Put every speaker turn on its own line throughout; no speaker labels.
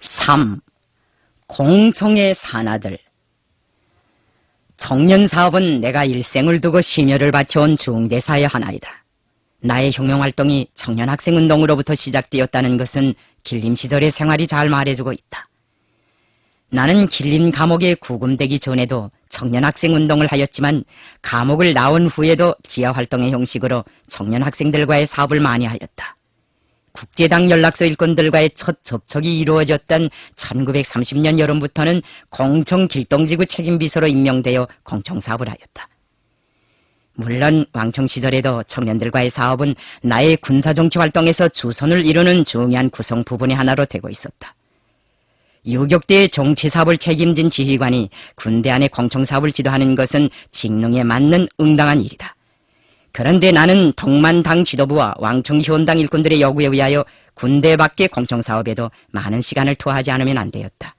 3. 공청의 산하들. 청년사업은 내가 일생을 두고 심혈을 바쳐온 중대사의 하나이다. 나의 혁명활동이 청년학생운동으로부터 시작되었다는 것은 길림 시절의 생활이 잘 말해주고 있다. 나는 길림 감옥에 구금되기 전에도 청년학생운동을 하였지만 감옥을 나온 후에도 지하활동의 형식으로 청년학생들과의 사업을 많이 하였다. 국제당 연락소 일꾼들과의 첫 접촉이 이루어졌던 1930년 여름부터는 공청길동지구 책임비서로 임명되어 공청사업을 하였다. 물론 왕청 시절에도 청년들과의 사업은 나의 군사정치활동에서 주선을 이루는 중요한 구성 부분의 하나로 되고 있었다. 유격대의 정치사업을 책임진 지휘관이 군대 안의 공청사업을 지도하는 것은 직능에 맞는 응당한 일이다. 그런데 나는 덕만당 지도부와 왕청 현당 일꾼들의 요구에 의하여 군대 밖의 공청사업에도 많은 시간을 투하하지 않으면 안 되었다.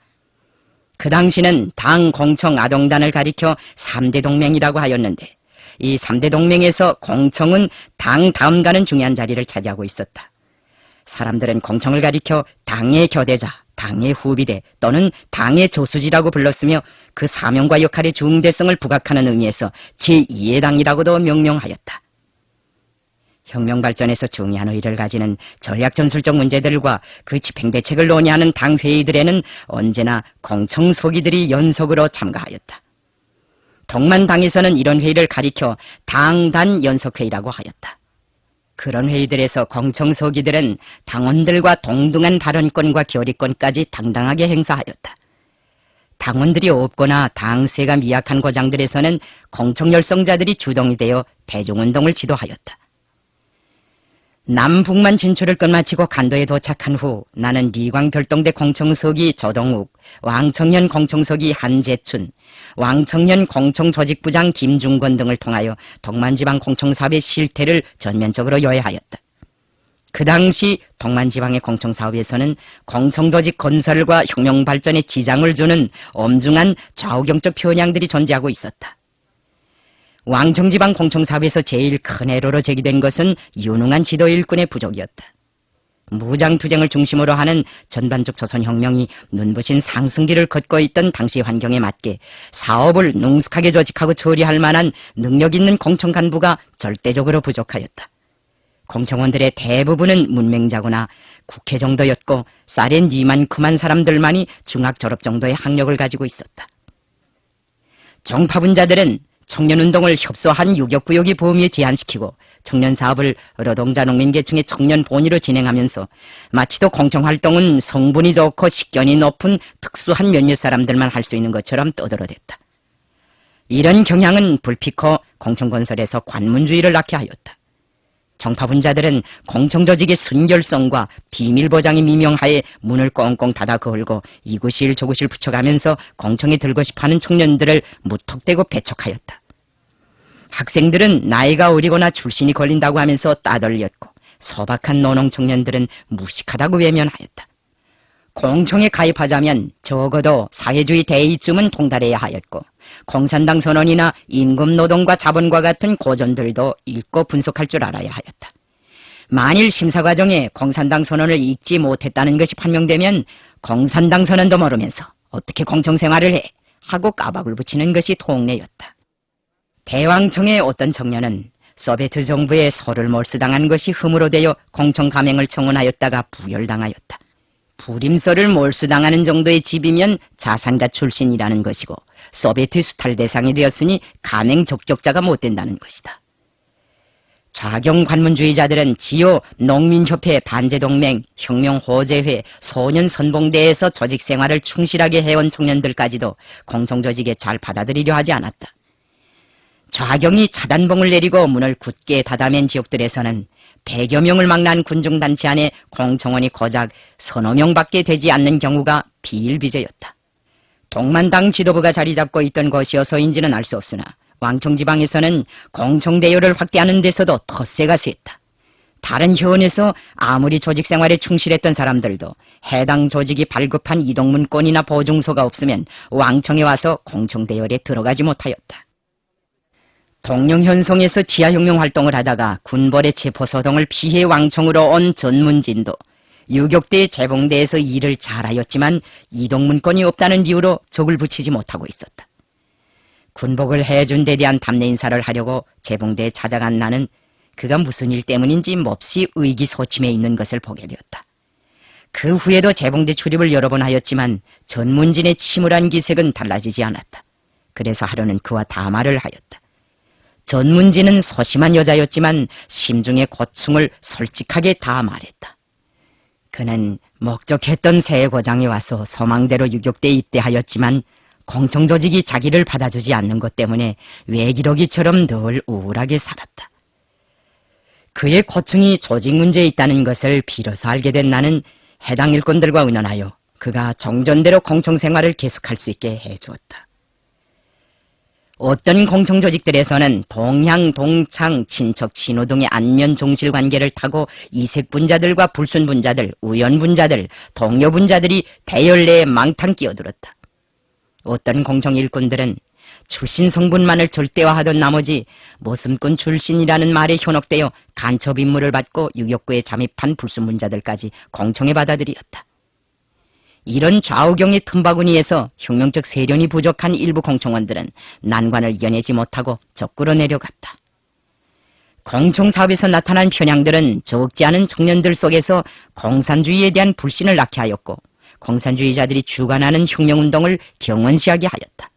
그 당시는 당 공청 아동단을 가리켜 3대 동맹이라고 하였는데 이 3대 동맹에서 공청은 당 다음 가는 중요한 자리를 차지하고 있었다. 사람들은 공청을 가리켜 당의 교대자, 당의 후비대 또는 당의 저수지라고 불렀으며 그 사명과 역할의 중대성을 부각하는 의미에서 제2의 당이라고도 명명하였다. 혁명 발전에서 중요한 의의를 가지는 전략전술적 문제들과 그 집행대책을 논의하는 당회의들에는 언제나 공청소기들이 연속으로 참가하였다. 동만당에서는 이런 회의를 가리켜 당단 연석회의라고 하였다. 그런 회의들에서 공청소기들은 당원들과 동등한 발언권과 결의권까지 당당하게 행사하였다. 당원들이 없거나 당세가 미약한 고장들에서는 공청열성자들이 주동이 되어 대중운동을 지도하였다. 남북만 진출을 끝마치고 간도에 도착한 후 나는 리광별동대 공청서기 조동욱, 왕청년 공청서기 한재춘, 왕청년 공청조직부장 김중권 등을 통하여 동만지방 공청사업의 실태를 전면적으로 요해하였다. 그 당시 동만지방의 공청사업에서는 공청조직 건설과 혁명 발전에 지장을 주는 엄중한 좌우경적 편향들이 존재하고 있었다. 왕청지방 공청사업에서 제일 큰 애로로 제기된 것은 유능한 지도 일꾼의 부족이었다. 무장투쟁을 중심으로 하는 전반적 조선혁명이 눈부신 상승기를 걷고 있던 당시 환경에 맞게 사업을 능숙하게 조직하고 처리할 만한 능력 있는 공청간부가 절대적으로 부족하였다. 공청원들의 대부분은 문맹자거나 국회 정도였고 쌀엔 이만큼한 사람들만이 중학 졸업 정도의 학력을 가지고 있었다. 정파분자들은 청년운동을 협소한 유격구역의 범위에 제한시키고 청년사업을 노동자 농민계층의 청년 본위로 진행하면서 마치도 공청활동은 성분이 좋고 식견이 높은 특수한 몇몇 사람들만 할 수 있는 것처럼 떠들어댔다. 이런 경향은 불피코 공청건설에서 관문주의를 낳게 하였다. 정파분자들은 공청조직의 순결성과 비밀보장의 미명하에 문을 꽁꽁 닫아 걸고 이구실 저구실 붙여가면서 공청에 들고 싶어하는 청년들을 무턱대고 배척하였다. 학생들은 나이가 어리거나 출신이 걸린다고 하면서 따돌렸고 소박한 노농 청년들은 무식하다고 외면하였다. 공청에 가입하자면 적어도 사회주의 대의쯤은 통달해야 하였고 공산당 선언이나 임금노동과 자본과 같은 고전들도 읽고 분석할 줄 알아야 하였다. 만일 심사과정에 공산당 선언을 읽지 못했다는 것이 판명되면 공산당 선언도 모르면서 어떻게 공청생활을 해? 하고 까박을 붙이는 것이 통례였다. 대왕청의 어떤 청년은 소비에트 정부에 소를 몰수당한 것이 흠으로 되어 공청감행을 청원하였다가 부결당하였다. 부림소를 몰수당하는 정도의 집이면 자산가 출신이라는 것이고 소비에트 수탈 대상이 되었으니 감행 적격자가 못 된다는 것이다. 좌경 관문주의자들은 지요 농민협회 반제동맹, 혁명호재회, 소년선봉대에서 조직생활을 충실하게 해온 청년들까지도 공청조직에 잘 받아들이려 하지 않았다. 좌경이 차단봉을 내리고 문을 굳게 닫아맨 지역들에서는 100여 명을 망라한 군중단체 안에 공청원이 고작 서너 명밖에 되지 않는 경우가 비일비재였다. 동만당 지도부가 자리 잡고 있던 것이어서인지는 알 수 없으나 왕청지방에서는 공청대여를 확대하는 데서도 텃세가 셌다. 다른 현에서 아무리 조직생활에 충실했던 사람들도 해당 조직이 발급한 이동문권이나 보증서가 없으면 왕청에 와서 공청대열에 들어가지 못하였다. 동령현송에서 지하혁명 활동을 하다가 군벌의 체포소동을 피해 왕청으로 온 전문진도 유격대 재봉대에서 일을 잘하였지만 이동문건이 없다는 이유로 적을 붙이지 못하고 있었다. 군복을 해준 데 대한 답례 인사를 하려고 재봉대에 찾아간 나는 그가 무슨 일 때문인지 몹시 의기소침해 있는 것을 보게 되었다. 그 후에도 재봉대 출입을 여러 번 하였지만 전문진의 침울한 기색은 달라지지 않았다. 그래서 하루는 그와 담화를 하였다. 전문진은 소심한 여자였지만 심중의 고충을 솔직하게 다 말했다. 그는 목적했던 새 고장에 와서 소망대로 유격대에 입대하였지만 공청조직이 자기를 받아주지 않는 것 때문에 외기러기처럼 늘 우울하게 살았다. 그의 고충이 조직 문제에 있다는 것을 비로소 알게 된 나는 해당 일꾼들과 의논하여 그가 정전대로 공청생활을 계속할 수 있게 해주었다. 어떤 공청조직들에서는 동향, 동창, 친척, 친호 등의 안면 종실 관계를 타고 이색분자들과 불순분자들, 우연분자들, 동료분자들이 대열내에 망탕 끼어들었다. 어떤 공청일꾼들은 출신 성분만을 절대화하던 나머지 모슴꾼 출신이라는 말에 현혹되어 간첩 임무를 받고 유격구에 잠입한 불순분자들까지 공청에 받아들였다. 이런 좌우경의 틈바구니에서 혁명적 세련이 부족한 일부 공청원들은 난관을 이겨내지 못하고 적구로 내려갔다. 공청사업에서 나타난 편향들은 적지 않은 청년들 속에서 공산주의에 대한 불신을 낳게 하였고 공산주의자들이 주관하는 혁명운동을 경원시하게 하였다.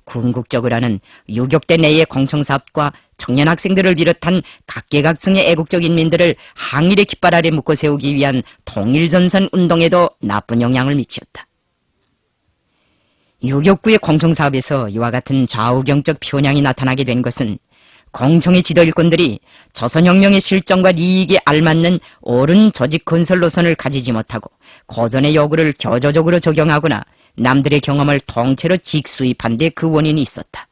궁극적으로는 유격대 내의 공청사업과 청년 학생들을 비롯한 각계각층의 애국적 인민들을 항일의 깃발 아래 묶어 세우기 위한 통일전선 운동에도 나쁜 영향을 미치었다. 유격구의 공청사업에서 이와 같은 좌우경적 편향이 나타나게 된 것은 공청의 지도일꾼들이 조선혁명의 실정과 이익에 알맞는 옳은 조직 건설 노선을 가지지 못하고 고전의 요구를 교조적으로 적용하거나 남들의 경험을 통째로 직수입한 데 그 원인이 있었다.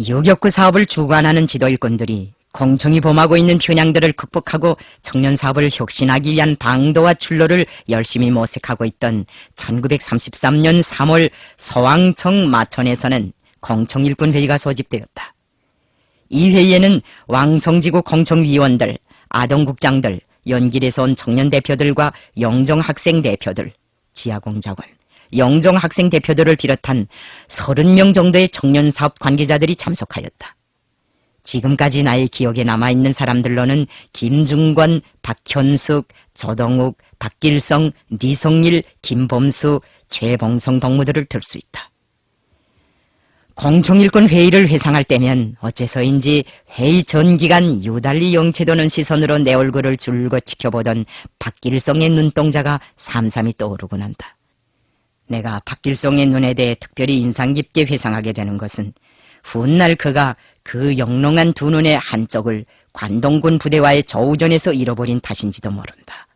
유격구 사업을 주관하는 지도일꾼들이 공청이 범하고 있는 편향들을 극복하고 청년 사업을 혁신하기 위한 방도와 출로를 열심히 모색하고 있던 1933년 3월 서왕청 마천에서는 공청일꾼회의가 소집되었다. 이 회의에는 왕청지구 공청위원들, 아동국장들, 연길에서 온 청년 대표들과 영정학생 대표들, 지하공작원, 영정학생 대표들을 비롯한 30명 정도의 청년사업 관계자들이 참석하였다. 지금까지 나의 기억에 남아있는 사람들로는 김중권, 박현숙, 조동욱, 박길성, 리성일, 김범수, 최봉성 동무들을 들 수 있다. 공청일꾼 회의를 회상할 때면 어째서인지 회의 전 기간 유달리 영체도는 시선으로 내 얼굴을 줄곧 지켜보던 박길성의 눈동자가 삼삼이 떠오르곤 한다. 내가 박길성의 눈에 대해 특별히 인상 깊게 회상하게 되는 것은 훗날 그가 그 영롱한 두 눈의 한쪽을 관동군 부대와의 조우전에서 잃어버린 탓인지도 모른다.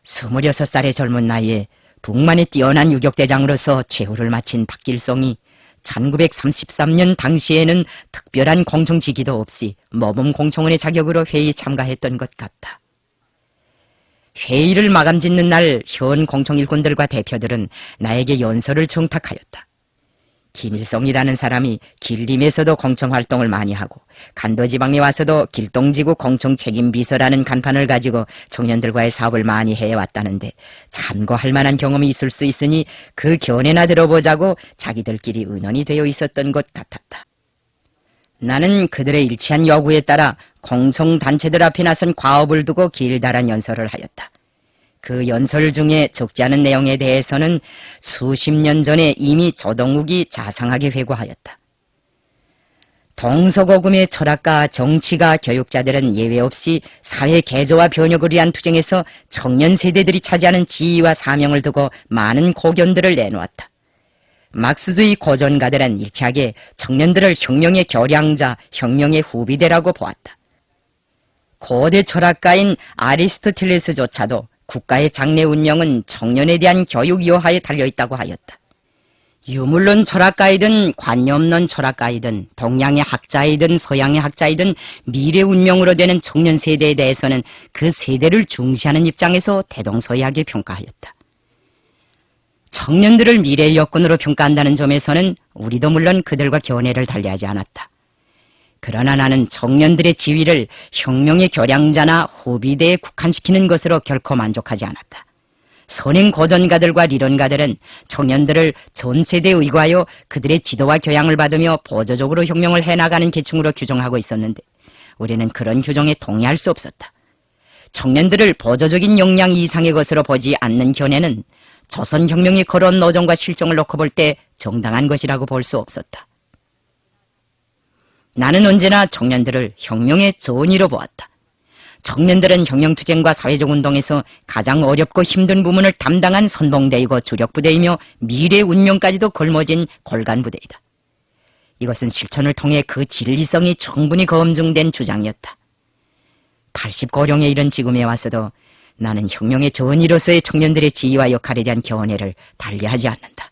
26살의 젊은 나이에 북만의 뛰어난 유격대장으로서 최후를 마친 박길성이 1933년 당시에는 특별한 공청직위도 없이 모범공청원의 자격으로 회의에 참가했던 것 같다. 회의를 마감짓는 날 현 공청일꾼들과 대표들은 나에게 연설을 청탁하였다. 김일성이라는 사람이 길림에서도 공청활동을 많이 하고 간도지방에 와서도 길동지구 공청책임비서라는 간판을 가지고 청년들과의 사업을 많이 해왔다는데 참고할 만한 경험이 있을 수 있으니 그 견해나 들어보자고 자기들끼리 의논이 되어 있었던 것 같았다. 나는 그들의 일치한 요구에 따라 공청단체들 앞에 나선 과업을 두고 길다란 연설을 하였다. 그 연설 중에 적지 않은 내용에 대해서는 수십 년 전에 이미 조동욱이 자상하게 회고하였다. 동서고금의 철학가, 정치가, 교육자들은 예외 없이 사회 개조와 변혁을 위한 투쟁에서 청년 세대들이 차지하는 지위와 사명을 두고 많은 고견들을 내놓았다. 막스주의 고전가들은 일치하게 청년들을 혁명의 교량자, 혁명의 후비대라고 보았다. 고대 철학가인 아리스토텔레스조차도 국가의 장래 운명은 청년에 대한 교육 여하에 달려있다고 하였다. 유물론 철학가이든 관념론 철학가이든 동양의 학자이든 서양의 학자이든 미래 운명으로 되는 청년 세대에 대해서는 그 세대를 중시하는 입장에서 대동소이하게 평가하였다. 청년들을 미래의 여건으로 평가한다는 점에서는 우리도 물론 그들과 견해를 달리하지 않았다. 그러나 나는 청년들의 지위를 혁명의 교량자나 후비대에 국한시키는 것으로 결코 만족하지 않았다. 선행 고전가들과理論가들은 청년들을 전 세대에 의거하여 그들의 지도와 교양을 받으며 보조적으로 혁명을 해나가는 계층으로 규정하고 있었는데 우리는 그런 규정에 동의할 수 없었다. 청년들을 보조적인 역량 이상의 것으로 보지 않는 견해는 조선혁명이 걸어온 노정과 실정을 놓고 볼 때 정당한 것이라고 볼 수 없었다. 나는 언제나 청년들을 혁명의 전의로 보았다. 청년들은 혁명투쟁과 사회적 운동에서 가장 어렵고 힘든 부문을 담당한 선봉대이고 주력부대이며 미래 운명까지도 걸머진 골간부대이다. 이것은 실천을 통해 그 진리성이 충분히 검증된 주장이었다. 80고령에 이른 지금에 와서도 나는 혁명의 전의로서의 청년들의 지위와 역할에 대한 견해를 달리하지 않는다.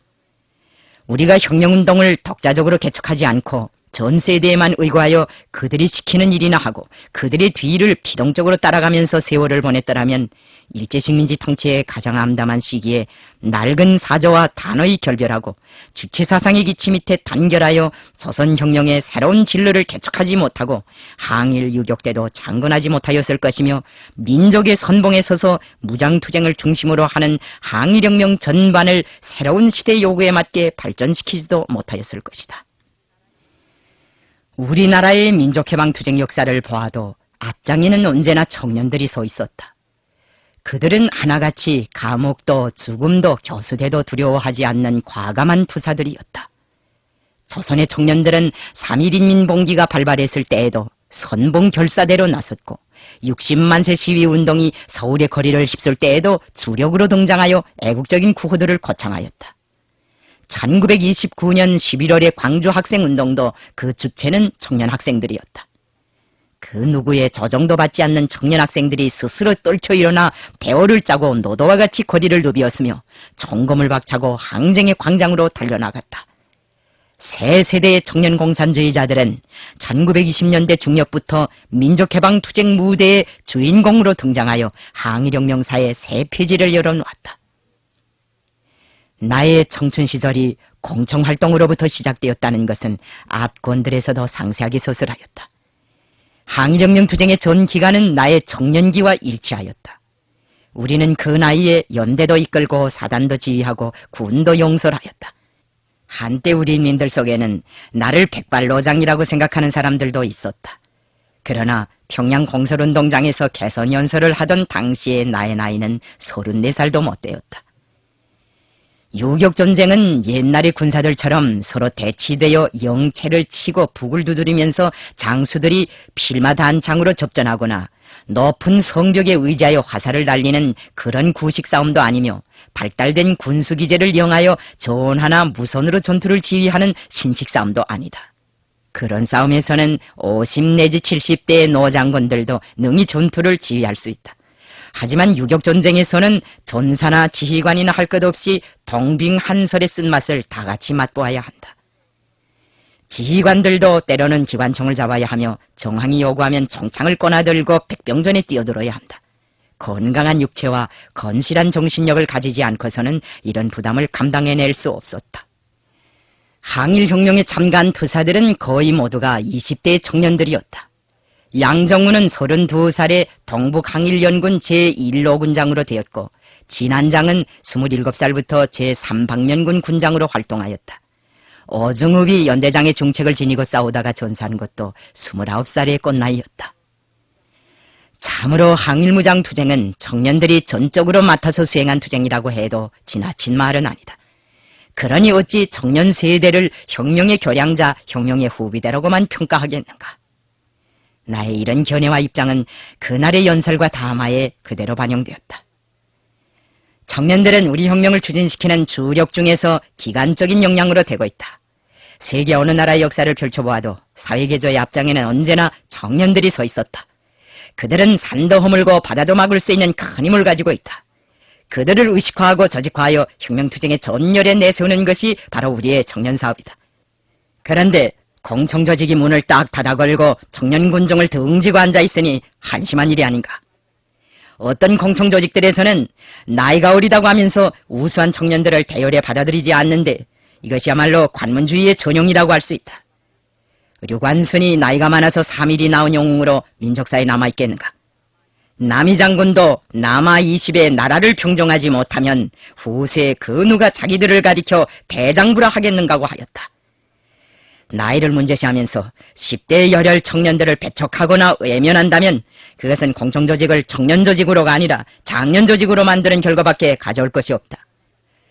우리가 혁명운동을 독자적으로 개척하지 않고 전 세대에만 의거하여 그들이 시키는 일이나 하고 그들의 뒤를 피동적으로 따라가면서 세월을 보냈더라면 일제식민지 통치의 가장 암담한 시기에 낡은 사조와 단어의 결별하고 주체사상의 기치 밑에 단결하여 조선혁명의 새로운 진로를 개척하지 못하고 항일 유격 때도 장건하지 못하였을 것이며 민족의 선봉에 서서 무장투쟁을 중심으로 하는 항일혁명 전반을 새로운 시대 요구에 맞게 발전시키지도 못하였을 것이다. 우리나라의 민족해방투쟁 역사를 보아도 앞장에는 언제나 청년들이 서 있었다. 그들은 하나같이 감옥도 죽음도 교수대도 두려워하지 않는 과감한 투사들이었다. 조선의 청년들은 3.1인민봉기가 발발했을 때에도 선봉결사대로 나섰고 60만세 시위운동이 서울의 거리를 휩쓸 때에도 주력으로 등장하여 애국적인 구호들을 거창하였다. 1929년 11월의 광주 학생운동도 그 주체는 청년 학생들이었다. 그 누구의 조정도 받지 않는 청년 학생들이 스스로 떨쳐 일어나 대오를 짜고 노도와 같이 거리를 누비었으며 총검을 박차고 항쟁의 광장으로 달려나갔다. 새 세대의 청년 공산주의자들은 1920년대 중엽부터 민족해방투쟁 무대의 주인공으로 등장하여 항일혁명사의 새 페이지를 열어놓았다. 나의 청춘 시절이 공청활동으로부터 시작되었다는 것은 앞 권들에서도 상세하게 서술하였다. 항일혁명 투쟁의 전 기간은 나의 청년기와 일치하였다. 우리는 그 나이에 연대도 이끌고 사단도 지휘하고 군도 용설하였다. 한때 우리 인민들 속에는 나를 백발노장이라고 생각하는 사람들도 있었다. 그러나 평양 공설운동장에서 개선연설을 하던 당시의 나의 나이는 34살도 못 되었다. 유격전쟁은 옛날의 군사들처럼 서로 대치되어 영체를 치고 북을 두드리면서 장수들이 필마단창으로 접전하거나 높은 성벽에 의지하여 화살을 날리는 그런 구식 싸움도 아니며 발달된 군수기제를 이용하여 전하나 무선으로 전투를 지휘하는 신식 싸움도 아니다. 그런 싸움에서는 50 내지 70대의 노장군들도 능히 전투를 지휘할 수 있다. 하지만 유격전쟁에서는 전사나 지휘관이나 할 것 없이 동빙한설의 쓴맛을 다 같이 맛보아야 한다. 지휘관들도 때로는 기관총을 잡아야 하며 정황이 요구하면 총창을 꺼내들고 백병전에 뛰어들어야 한다. 건강한 육체와 건실한 정신력을 가지지 않고서는 이런 부담을 감당해낼 수 없었다. 항일혁명에 참가한 투사들은 거의 모두가 20대의 청년들이었다. 양정우는 32살에 동북항일연군 제1로 군장으로 되었고 진안장은 27살부터 제3방면군 군장으로 활동하였다. 오정읍이 연대장의 중책을 지니고 싸우다가 전사한 것도 29살의 꽃나이였다. 참으로 항일무장 투쟁은 청년들이 전적으로 맡아서 수행한 투쟁이라고 해도 지나친 말은 아니다. 그러니 어찌 청년 세대를 혁명의 교량자, 혁명의 후비대라고만 평가하겠는가? 나의 이런 견해와 입장은 그날의 연설과 담화에 그대로 반영되었다. 청년들은 우리 혁명을 추진시키는 주력 중에서 기간적인 역량으로 되고 있다. 세계 어느 나라의 역사를 펼쳐보아도 사회개조의 앞장에는 언제나 청년들이 서 있었다. 그들은 산도 허물고 바다도 막을 수 있는 큰 힘을 가지고 있다. 그들을 의식화하고 조직화하여 혁명투쟁의 전열에 내세우는 것이 바로 우리의 청년사업이다. 그런데 공청조직이 문을 딱 닫아 걸고 청년군종을 등지고 앉아있으니 한심한 일이 아닌가. 어떤 공청조직들에서는 나이가 어리다고 하면서 우수한 청년들을 대열에 받아들이지 않는데 이것이야말로 관문주의의 전형이라고 할 수 있다. 류관순이 나이가 많아서 3일이 나온 영웅으로 민족사에 남아있겠는가? 남이 장군도 남아 20에 나라를 평정하지 못하면 후세에 그 누가 자기들을 가리켜 대장부라 하겠는가고 하였다. 나이를 문제시하면서 10대 열혈 청년들을 배척하거나 외면한다면 그것은 공청조직을 청년조직으로가 아니라 장년조직으로 만드는 결과밖에 가져올 것이 없다.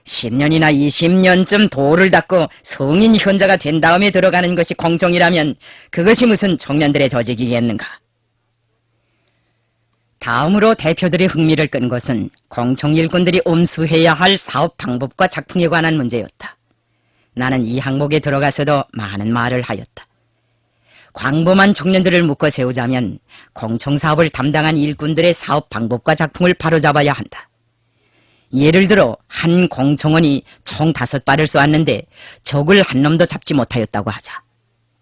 10년이나 20년쯤 도를 닦고 성인 현자가 된 다음에 들어가는 것이 공청이라면 그것이 무슨 청년들의 조직이겠는가. 다음으로 대표들의 흥미를 끈 것은 공청 일꾼들이 엄수해야 할 사업 방법과 작품에 관한 문제였다. 나는 이 항목에 들어가서도 많은 말을 하였다. 광범한 청년들을 묶어 세우자면 공청사업을 담당한 일꾼들의 사업 방법과 작품을 바로잡아야 한다. 예를 들어 한 공청원이 총 5발을 쏘았는데 적을 한 놈도 잡지 못하였다고 하자.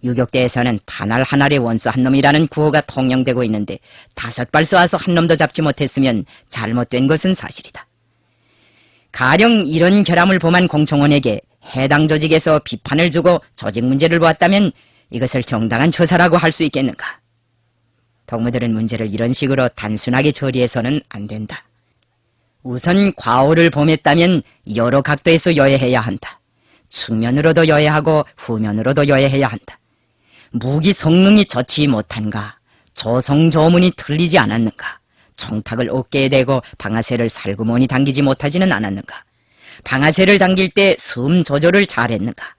유격대에서는 단알 한 알의 원수 한 놈이라는 구호가 통용되고 있는데 5발 쏘아서 한 놈도 잡지 못했으면 잘못된 것은 사실이다. 가령 이런 결함을 범한 공청원에게 해당 조직에서 비판을 주고 조직 문제를 보았다면 이것을 정당한 처사라고 할 수 있겠는가? 동무들은 문제를 이런 식으로 단순하게 처리해서는 안 된다. 우선 과오를 범했다면 여러 각도에서 요해해야 한다. 측면으로도 요해하고 후면으로도 요해해야 한다. 무기 성능이 좋지 못한가? 조성조문이 틀리지 않았는가? 청탁을 어깨에 대고 방아쇠를 살구머니 당기지 못하지는 않았는가? 방아쇠를 당길 때 숨 조절을 잘했는가?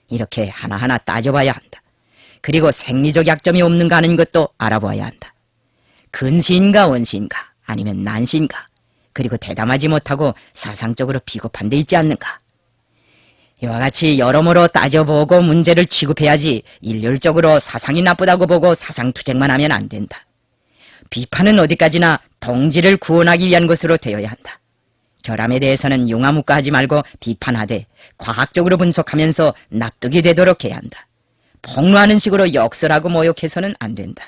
이렇게 하나하나 따져봐야 한다. 그리고 생리적 약점이 없는가 하는 것도 알아봐야 한다. 근시인가 원시인가? 아니면 난시인가? 그리고 대담하지 못하고 사상적으로 비겁한 데 있지 않는가? 이와 같이 여러모로 따져보고 문제를 취급해야지 일률적으로 사상이 나쁘다고 보고 사상투쟁만 하면 안 된다. 비판은 어디까지나 동지를 구원하기 위한 것으로 되어야 한다. 결함에 대해서는 융화묵과하지 말고 비판하되 과학적으로 분석하면서 납득이 되도록 해야 한다. 폭로하는 식으로 역설하고 모욕해서는 안 된다.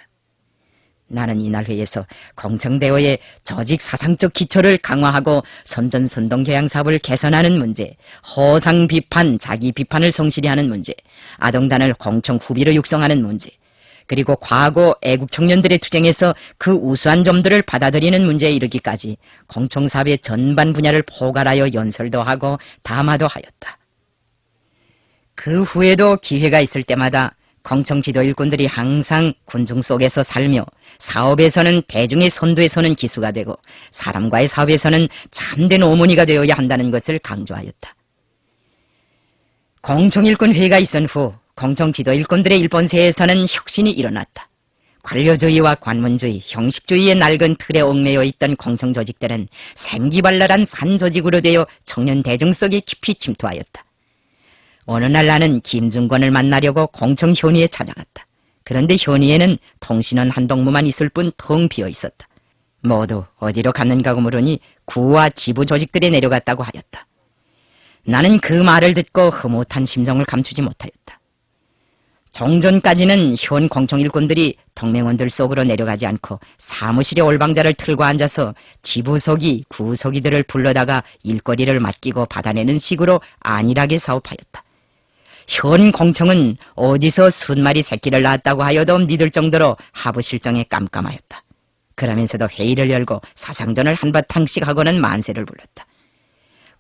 나는 이날 회의에서 공청대오의 조직 사상적 기초를 강화하고 선전선동 교양사업을 개선하는 문제, 허상 비판, 자기 비판을 성실히 하는 문제, 아동단을 공청 후비로 육성하는 문제, 그리고 과거 애국 청년들의 투쟁에서 그 우수한 점들을 받아들이는 문제에 이르기까지 공청사업의 전반 분야를 포괄하여 연설도 하고 담화도 하였다. 그 후에도 기회가 있을 때마다 공청 지도 일꾼들이 항상 군중 속에서 살며 사업에서는 대중의 선두에 서는 기수가 되고 사람과의 사업에서는 참된 어머니가 되어야 한다는 것을 강조하였다. 공청 일꾼 회의가 있은 후 공청 지도 일꾼들의 일본세에서는 혁신이 일어났다. 관료주의와 관문주의, 형식주의의 낡은 틀에 얽매여 있던 공청 조직들은 생기발랄한 산조직으로 되어 청년 대중 속에 깊이 침투하였다. 어느 날 나는 김중권을 만나려고 공청 현의에 찾아갔다. 그런데 현의에는 통신원 한 동무만 있을 뿐 텅 비어 있었다. 모두 어디로 갔는가고 물으니 구와 지부 조직들에 내려갔다고 하였다. 나는 그 말을 듣고 흐뭇한 심정을 감추지 못하였다. 종전까지는 현 공청 일꾼들이 동맹원들 속으로 내려가지 않고 사무실에 올방자를 틀고 앉아서 지부서기, 구서기들을 불러다가 일거리를 맡기고 받아내는 식으로 안일하게 사업하였다. 현 공청은 어디서 순마리 새끼를 낳았다고 하여도 믿을 정도로 하부 실정에 깜깜하였다. 그러면서도 회의를 열고 사상전을 한바탕씩 하고는 만세를 불렀다.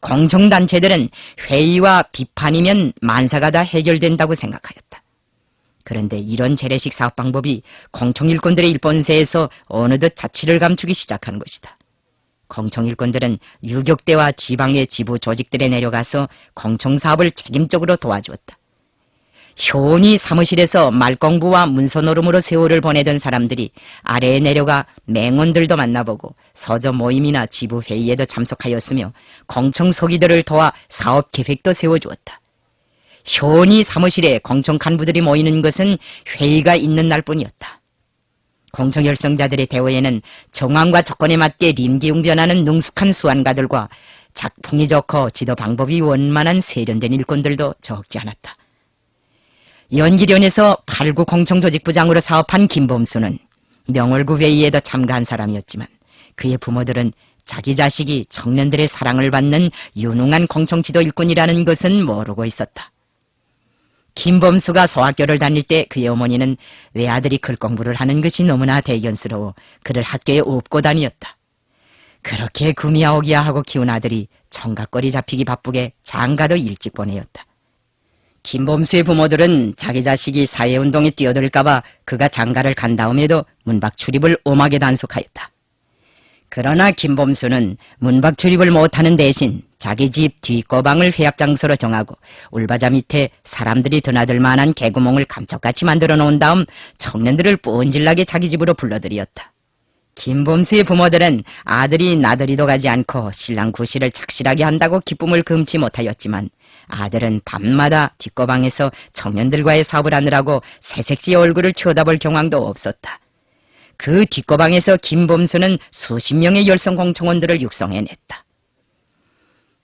공청단체들은 회의와 비판이면 만사가 다 해결된다고 생각하였다. 그런데 이런 재래식 사업 방법이 공청 일꾼들의 일본세에서 어느덧 자취를 감추기 시작한 것이다. 공청 일꾼들은 유격대와 지방의 지부 조직들에 내려가서 공청 사업을 책임적으로 도와주었다. 현이 사무실에서 말공부와 문서노름으로 세월을 보내던 사람들이 아래에 내려가 맹원들도 만나보고 서저 모임이나 지부 회의에도 참석하였으며 공청 서기들을 도와 사업 계획도 세워주었다. 현이 사무실에 공청 간부들이 모이는 것은 회의가 있는 날뿐이었다. 공청 열성자들의 대우에는 정황과 조건에 맞게臨機응변하는 능숙한 수완가들과 작풍이 좋고 지도 방법이 원만한 세련된 일꾼들도 적지 않았다. 연기련에서 8구 공청조직부장으로 사업한 김범수는 명월구 회의에도 참가한 사람이었지만 그의 부모들은 자기 자식이 청년들의 사랑을 받는 유능한 공청지도 일꾼이라는 것은 모르고 있었다. 김범수가 소학교를 다닐 때 그의 어머니는 외아들이 글 공부를 하는 것이 너무나 대견스러워 그를 학교에 업고 다녔다. 그렇게 구미야오기야 하고 키운 아들이 청각거리 잡히기 바쁘게 장가도 일찍 보내었다. 김범수의 부모들은 자기 자식이 사회운동에 뛰어들까봐 그가 장가를 간 다음에도 문박 출입을 엄하게 단속하였다. 그러나 김범수는 문박 출입을 못하는 대신 자기 집 뒷거방을 회합장소로 정하고 울바자 밑에 사람들이 드나들 만한 개구멍을 감쪽같이 만들어 놓은 다음 청년들을 뻔질나게 자기 집으로 불러들였다. 김범수의 부모들은 아들이 나들이도 가지 않고 신랑 구실을 착실하게 한다고 기쁨을 금치 못하였지만 아들은 밤마다 뒷거방에서 청년들과의 사업을 하느라고 새색시 얼굴을 쳐다볼 경황도 없었다. 그 뒷거방에서 김범수는 수십 명의 열성 공청원들을 육성해냈다.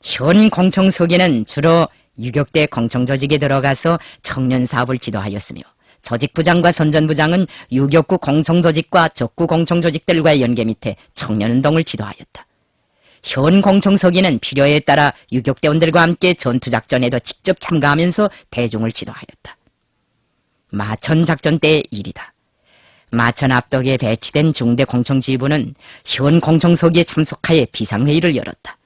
현 공청소기는 주로 유격대 공청조직에 들어가서 청년 사업을 지도하였으며 조직부장과 선전부장은 유격구 공청조직과 적구 공청조직들과의 연계 밑에 청년운동을 지도하였다. 현 공청소기는 필요에 따라 유격대원들과 함께 전투작전에도 직접 참가하면서 대중을 지도하였다. 마천작전 때의 일이다. 마천 압덕에 배치된 중대 공청지휘부는 현 공청소기에 참석하여 비상회의를 열었다.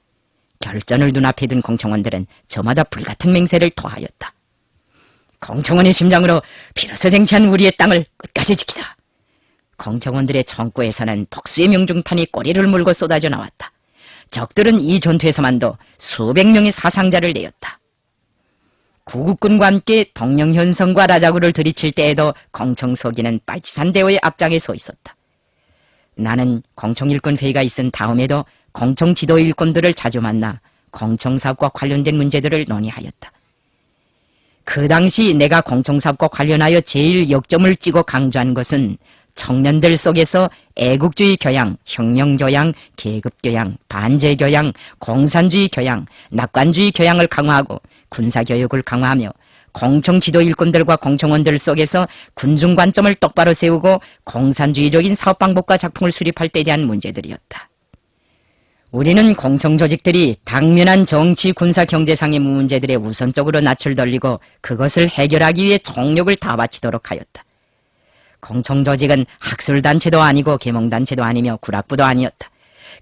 결전을 눈앞에 둔 공청원들은 저마다 불같은 맹세를 토하였다. 공청원의 심장으로 비로소 쟁취한 우리의 땅을 끝까지 지키자. 공청원들의 청구에서는 복수의 명중탄이 꼬리를 물고 쏟아져 나왔다. 적들은 이 전투에서만도 수백 명의 사상자를 내었다. 구국군과 함께 동령현성과 라자구를 들이칠 때에도 공청소기는 빨치산 대오의 앞장에 서 있었다. 나는 공청일꾼 회의가 있은 다음에도 공청지도 일꾼들을 자주 만나 공청사업과 관련된 문제들을 논의하였다. 그 당시 내가 공청사업과 관련하여 제일 역점을 찍어 강조한 것은 청년들 속에서 애국주의 교양, 혁명교양, 계급교양, 반제교양, 공산주의 교양, 낙관주의 교양을 강화하고 군사교육을 강화하며 공청지도 일꾼들과 공청원들 속에서 군중 관점을 똑바로 세우고 공산주의적인 사업방법과 작품을 수립할 때에 대한 문제들이었다. 우리는 공청조직들이 당면한 정치, 군사, 경제상의 문제들에 우선적으로 낯을 돌리고 그것을 해결하기 위해 총력을 다 바치도록 하였다. 공청조직은 학술단체도 아니고 계몽단체도 아니며 구락부도 아니었다.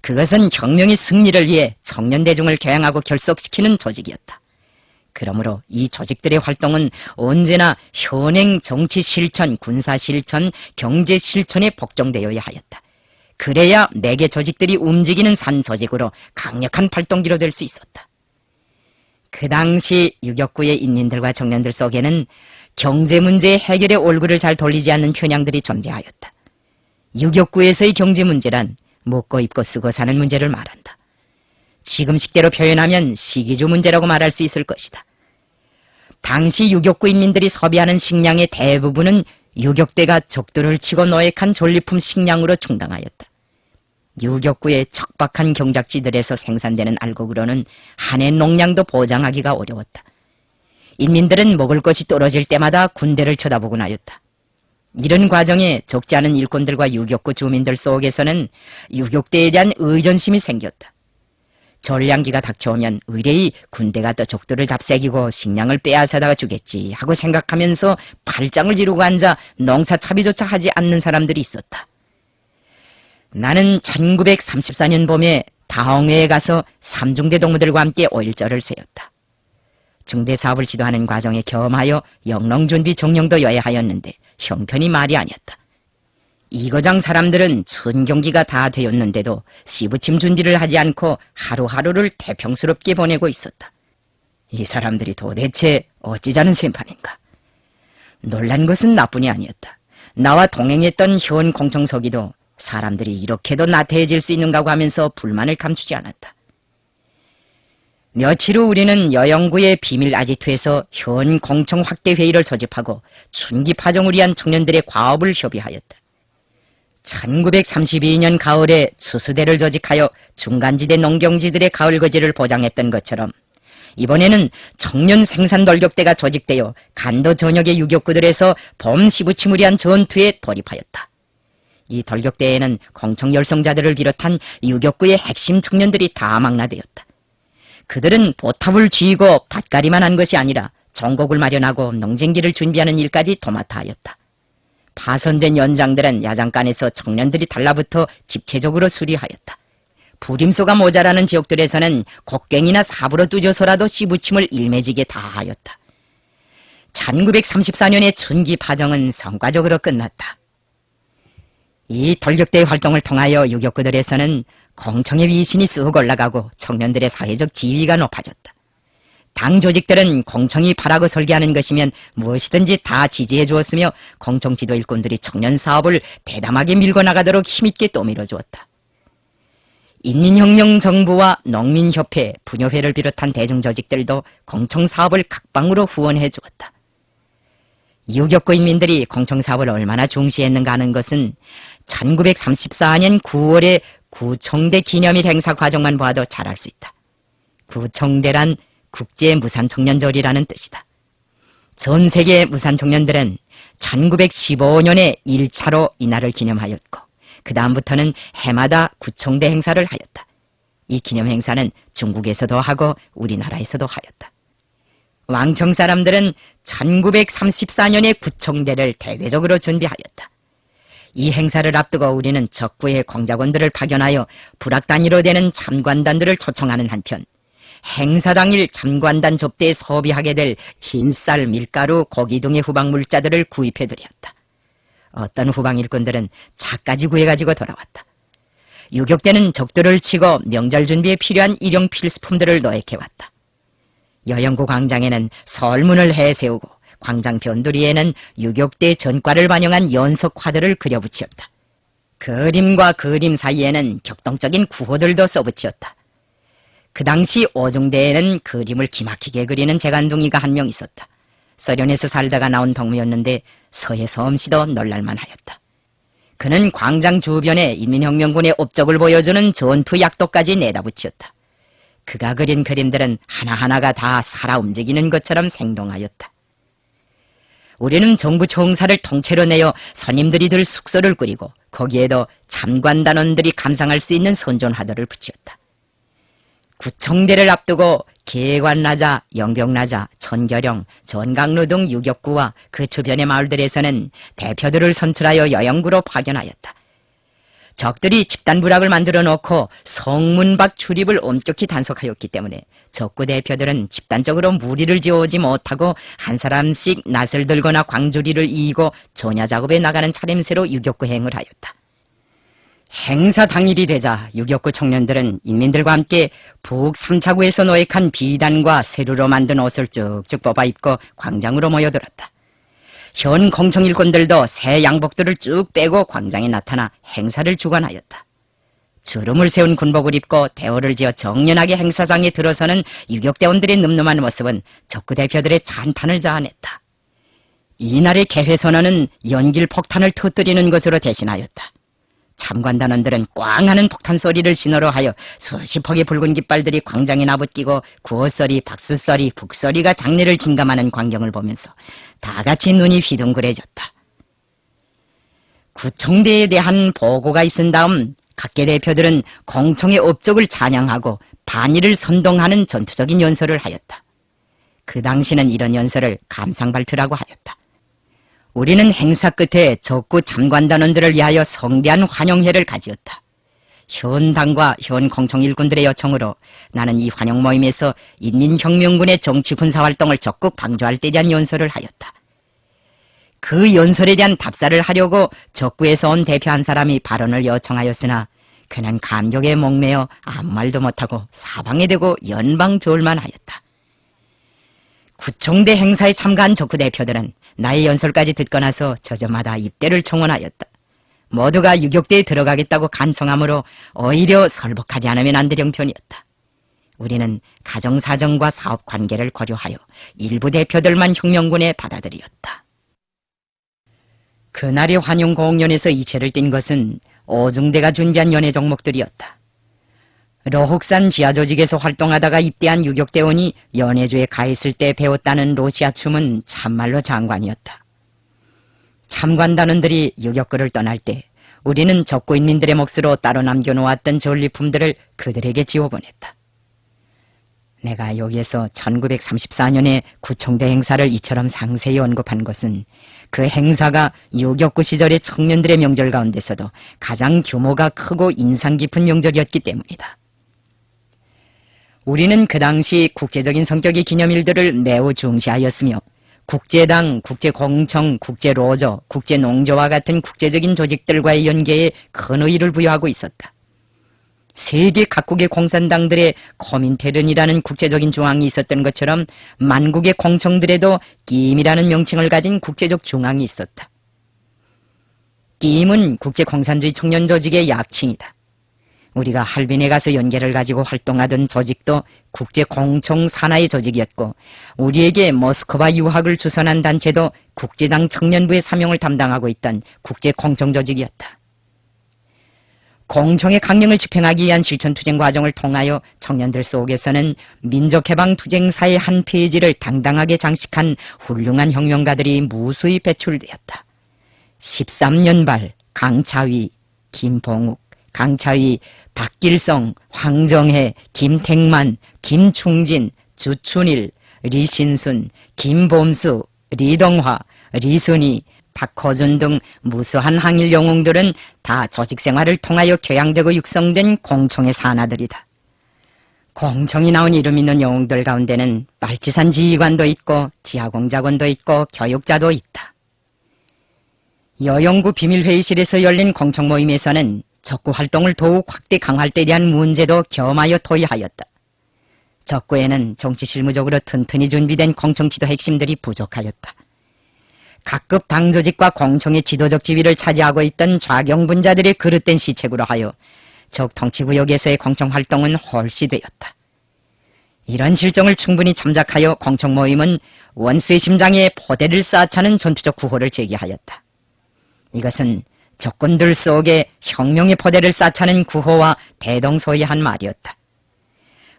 그것은 혁명의 승리를 위해 청년대중을 교양하고 결속시키는 조직이었다. 그러므로 이 조직들의 활동은 언제나 현행 정치 실천, 군사 실천, 경제 실천에 복종되어야 하였다. 그래야 내개 조직들이 움직이는 산 조직으로 강력한 발동기로 될 수 있었다. 그 당시 유격구의 인민들과 청년들 속에는 경제 문제 해결의 얼굴을 잘 돌리지 않는 현양들이 존재하였다. 유격구에서의 경제 문제란 먹고 입고 쓰고 사는 문제를 말한다. 지금 식대로 표현하면 시기주 문제라고 말할 수 있을 것이다. 당시 유격구 인민들이 소비하는 식량의 대부분은 유격대가 적들을 치고 노획한 전리품 식량으로 충당하였다. 유격구의 척박한 경작지들에서 생산되는 알곡으로는 한 해 농량도 보장하기가 어려웠다. 인민들은 먹을 것이 떨어질 때마다 군대를 쳐다보곤 하였다. 이런 과정에 적지 않은 일꾼들과 유격구 주민들 속에서는 유격대에 대한 의존심이 생겼다. 전량기가 닥쳐오면 의뢰이 군대가 또 적들을 답새기고 식량을 빼앗아다가 주겠지 하고 생각하면서 팔짱을 지르고 앉아 농사차비조차 하지 않는 사람들이 있었다. 나는 1934년 봄에 다홍회에 가서 삼중대 동무들과 함께 5일절을 세웠다. 중대사업을 지도하는 과정에 겸하여 영농준비 정령도 여야하였는데 형편이 말이 아니었다. 이거장 사람들은 순경기가 다 되었는데도 시부침 준비를 하지 않고 하루하루를 태평스럽게 보내고 있었다. 이 사람들이 도대체 어찌자는 심판인가. 놀란 것은 나뿐이 아니었다. 나와 동행했던 현 공청서기도 사람들이 이렇게도 나태해질 수 있는가고 하면서 불만을 감추지 않았다. 며칠 후 우리는 여영구의 비밀 아지트에서 현 공청 확대 회의를 소집하고 춘기 파종을 위한 청년들의 과업을 협의하였다. 1932년 가을에 수수대를 조직하여 중간지대 농경지들의 가을거지를 보장했던 것처럼 이번에는 청년 생산 돌격대가 조직되어 간도 전역의 유격구들에서 봄 시부침을 위한 전투에 돌입하였다. 이 돌격대에는 공청 열성자들을 비롯한 유격구의 핵심 청년들이 다 망라되었다. 그들은 보탑을 쥐고 밭갈이만 한 것이 아니라 종곡을 마련하고 농쟁기를 준비하는 일까지 도맡아 하였다. 파손된 연장들은 야장간에서 청년들이 달라붙어 집체적으로 수리하였다. 부림소가 모자라는 지역들에서는 곡괭이나 삽으로 뚜져서라도 씨부침을 일매지게 다하였다. 1934년의 춘기 파정은 성과적으로 끝났다. 이 돌격대 활동을 통하여 유격구들에서는 공청의 위신이 쑥 올라가고 청년들의 사회적 지위가 높아졌다. 당 조직들은 공청이 바라고 설계하는 것이면 무엇이든지 다 지지해 주었으며 공청 지도 일꾼들이 청년 사업을 대담하게 밀고 나가도록 힘있게 떠밀어 주었다. 인민혁명정부와 농민협회, 분여회를 비롯한 대중조직들도 공청사업을 각방으로 후원해 주었다. 유격구 인민들이 공청사업을 얼마나 중시했는가 하는 것은 1934년 9월의 구청대 기념일 행사 과정만 봐도 잘 알 수 있다. 구청대란 국제무산청년절이라는 뜻이다. 전 세계 무산청년들은 1915년에 1차로 이날을 기념하였고 그 다음부터는 해마다 구청대 행사를 하였다. 이 기념 행사는 중국에서도 하고 우리나라에서도 하였다. 왕청 사람들은 1934년에 구청대를 대대적으로 준비하였다. 이 행사를 앞두고 우리는 적구의 공작원들을 파견하여 부락 단위로 되는 참관단들을 초청하는 한편 행사 당일 참관단 접대에 소비하게 될 흰쌀, 밀가루, 고기 등의 후방 물자들을 구입해드렸다. 어떤 후방 일꾼들은 차까지 구해가지고 돌아왔다. 유격대는 적들을 치고 명절 준비에 필요한 일용 필수품들을 노획해왔다. 여영구 광장에는 설문을 해세우고 광장 변두리에는 유격대 전과를 반영한 연석화들을 그려붙였다. 그림과 그림 사이에는 격동적인 구호들도 써붙였다. 그 당시 오중대에는 그림을 기막히게 그리는 재간둥이가 한 명 있었다. 서련에서 살다가 나온 덕무였는데 서해 서엄씨도 놀랄만하였다. 그는 광장 주변에 인민혁명군의 업적을 보여주는 전투 약도까지 내다붙였다. 그가 그린 그림들은 하나하나가 다 살아 움직이는 것처럼 생동하였다. 우리는 정부 총사를 통째로 내어 선임들이 들 숙소를 꾸리고 거기에도 참관단원들이 감상할 수 있는 선전화들을 붙였다. 구청대를 앞두고 계관나자, 영병나자, 천결영, 전강로 등 유격구와 그 주변의 마을들에서는 대표들을 선출하여 여영구로 파견하였다. 적들이 집단부락을 만들어 놓고 성문 밖 출입을 엄격히 단속하였기 때문에 적구 대표들은 집단적으로 무리를 지어오지 못하고 한 사람씩 낫을 들거나 광주리를 이고 전야 작업에 나가는 차림새로 유격구 행을 하였다. 행사 당일이 되자 유격구 청년들은 인민들과 함께 북 3차구에서 노획한 비단과 세루로 만든 옷을 쭉쭉 뽑아 입고 광장으로 모여들었다. 현 공청 일꾼들도 새 양복들을 쭉 빼고 광장에 나타나 행사를 주관하였다. 주름을 세운 군복을 입고 대호를 지어 정연하게 행사장에 들어서는 유격대원들의 늠름한 모습은 적구 대표들의 찬탄을 자아냈다. 이날의 개회선언은 연길 폭탄을 터뜨리는 것으로 대신하였다. 참관단원들은 꽝 하는 폭탄 소리를 신호로 하여 수십 폭의 붉은 깃발들이 광장에 나붙기고 구호소리, 박수소리, 북소리가 장례를 진감하는 광경을 보면서 다 같이 눈이 휘둥그레졌다. 구청대에 대한 보고가 있은 다음 각계 대표들은 공청의 업적을 찬양하고 반일을 선동하는 전투적인 연설을 하였다. 그 당시는 이런 연설을 감상발표라고 하였다. 우리는 행사 끝에 적구 참관단원들을 위하여 성대한 환영회를 가지었다. 현 당과 현 공청 일꾼들의 요청으로 나는 이 환영 모임에서 인민혁명군의 정치 군사활동을 적극 방조할 때 대한 연설을 하였다. 그 연설에 대한 답사를 하려고 적구에서 온 대표 한 사람이 발언을 요청하였으나 그는 감격에 목매어 아무 말도 못하고 사방에 대고 연방저울만 하였다. 구청대 행사에 참가한 적구 대표들은 나의 연설까지 듣고 나서 저저마다 입대를 청원하였다. 모두가 유격대에 들어가겠다고 간청하므로 오히려 설복하지 않으면 안 될 형편이었다. 우리는 가정사정과 사업관계를 고려하여 일부 대표들만 혁명군에 받아들였다. 그날의 환영공연에서 이체를 띈 것은 오중대가 준비한 연예 종목들이었다. 러혹산 지하조직에서 활동하다가 입대한 유격대원이 연해주에 가 있을 때 배웠다는 러시아 춤은 참말로 장관이었다. 참관단원들이 유격구를 떠날 때 우리는 적구인민들의 몫으로 따로 남겨놓았던 전리품들을 그들에게 지워보냈다. 내가 여기에서 1934년에 구청대 행사를 이처럼 상세히 언급한 것은 그 행사가 유격구 시절의 청년들의 명절 가운데서도 가장 규모가 크고 인상 깊은 명절이었기 때문이다. 우리는 그 당시 국제적인 성격의 기념일들을 매우 중시하였으며 국제당, 국제공청, 국제로저, 국제농조와 같은 국제적인 조직들과의 연계에 큰 의의를 부여하고 있었다. 세계 각국의 공산당들의 코민테른이라는 국제적인 중앙이 있었던 것처럼 만국의 공청들에도 끼임이라는 명칭을 가진 국제적 중앙이 있었다. 끼임은 국제공산주의 청년조직의 약칭이다. 우리가 할빈에 가서 연계를 가지고 활동하던 조직도 국제공청 산하의 조직이었고 우리에게 모스크바 유학을 주선한 단체도 국제당 청년부의 사명을 담당하고 있던 국제공청조직이었다. 공청의 강령을 집행하기 위한 실천투쟁 과정을 통하여 청년들 속에서는 민족해방투쟁사의 한 페이지를 당당하게 장식한 훌륭한 혁명가들이 무수히 배출되었다. 13년발 강차위, 김봉욱, 강차위, 박길성, 황정해, 김택만, 김충진, 주춘일, 리신순, 김범수, 리동화, 리순이, 박허준 등 무수한 항일 영웅들은 다 조직생활을 통하여 교양되고 육성된 공청의 산하들이다. 공청이 나온 이름 있는 영웅들 가운데는 빨치산 지휘관도 있고 지하공작원도 있고 교육자도 있다. 여영구 비밀회의실에서 열린 공청 모임에서는 적구 활동을 더욱 확대 강화할 때에 대한 문제도 겸하여 토의하였다. 적구에는 정치 실무적으로 튼튼히 준비된 공청 지도 핵심들이 부족하였다. 각급 당조직과 공청의 지도적 지위를 차지하고 있던 좌경분자들의 그릇된 시책으로 하여 적 통치구역에서의 공청활동은 홀시되었다. 이런 실정을 충분히 참작하여 공청 모임은 원수의 심장에 포대를 쌓아차는 전투적 구호를 제기하였다. 이것은 적군들 속에 혁명의 포대를 쌓아차는 구호와 대동소이한 말이었다.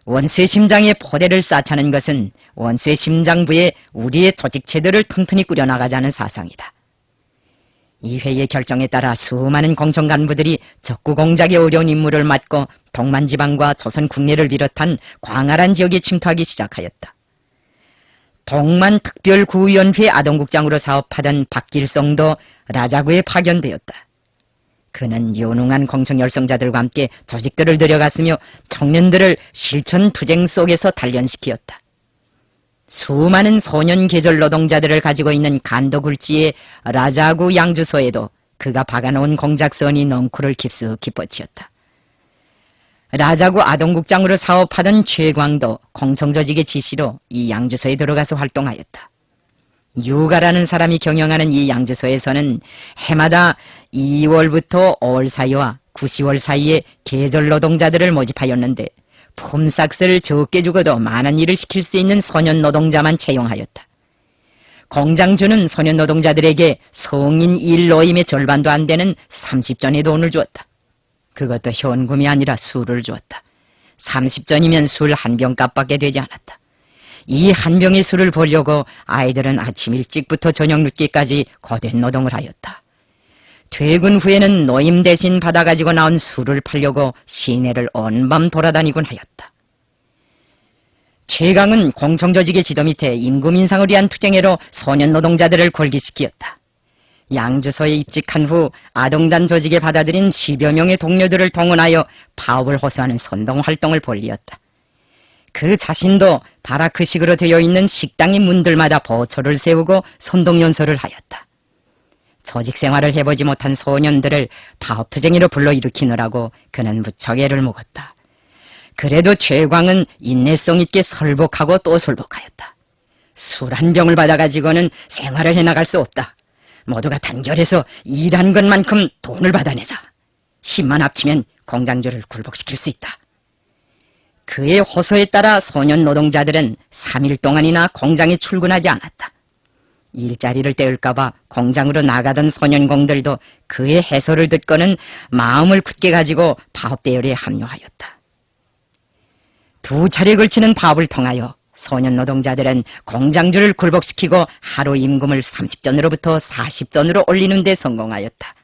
원수의 심장에 포대를 쌓아차는 것은 원수의 심장부에 우리의 조직체들을 튼튼히 꾸려나가자는 사상이다. 이 회의의 결정에 따라 수많은 공청 간부들이 적구 공작의 어려운 임무를 맡고 동만지방과 조선 국내를 비롯한 광활한 지역에 침투하기 시작하였다. 동만특별구의원회 아동국장으로 사업하던 박길성도 라자구에 파견되었다. 그는 유능한 공청 열성자들과 함께 조직들을 들여갔으며 청년들을 실천 투쟁 속에서 단련시키었다. 수많은 소년 계절 노동자들을 가지고 있는 간도굴지의 라자구 양주소에도 그가 박아놓은 공작선이 넝쿨을 깊숙이 뻗치었다. 라자구 아동국장으로 사업하던 최광도 공청조직의 지시로 이 양주소에 들어가서 활동하였다. 유가라는 사람이 경영하는 이 양주소에서는 해마다 2월부터 5월 사이와 9, 10월 사이에 계절 노동자들을 모집하였는데 품삯을 적게 주고도 많은 일을 시킬 수 있는 소년 노동자만 채용하였다. 공장주는 소년 노동자들에게 성인 일 노임의 절반도 안 되는 30전의 돈을 주었다. 그것도 현금이 아니라 술을 주었다. 30전이면 술 한 병값밖에 되지 않았다. 이 한 병의 술을 보려고 아이들은 아침 일찍부터 저녁 늦게까지 거댄 노동을 하였다. 퇴근 후에는 노임 대신 받아가지고 나온 술을 팔려고 시내를 온밤 돌아다니곤 하였다. 최강은 공청조직의 지도 밑에 임금 인상을 위한 투쟁회로 소년 노동자들을 골기시키었다. 양주소에 입직한 후 아동단 조직에 받아들인 10여 명의 동료들을 동원하여 파업을 호소하는 선동활동을 벌이었다. 그 자신도 바라크식으로 되어 있는 식당의 문들마다 보초를 세우고 선동연설을 하였다. 조직 생활을 해보지 못한 소년들을 파업투쟁이로 불러일으키느라고 그는 무척 애를 먹었다. 그래도 최광은 인내성 있게 설복하고 또 설복하였다. 술 한 병을 받아가지고는 생활을 해나갈 수 없다. 모두가 단결해서 일한 것만큼 돈을 받아내자. 힘만 합치면 공장주를 굴복시킬 수 있다. 그의 호소에 따라 소년 노동자들은 3일 동안이나 공장에 출근하지 않았다. 일자리를 떼울까봐 공장으로 나가던 소년공들도 그의 해소를 듣고는 마음을 굳게 가지고 파업대열에 합류하였다. 2차례 걸치는 파업을 통하여 소년 노동자들은 공장주를 굴복시키고 하루 임금을 30전으로부터 40전으로 올리는 데 성공하였다.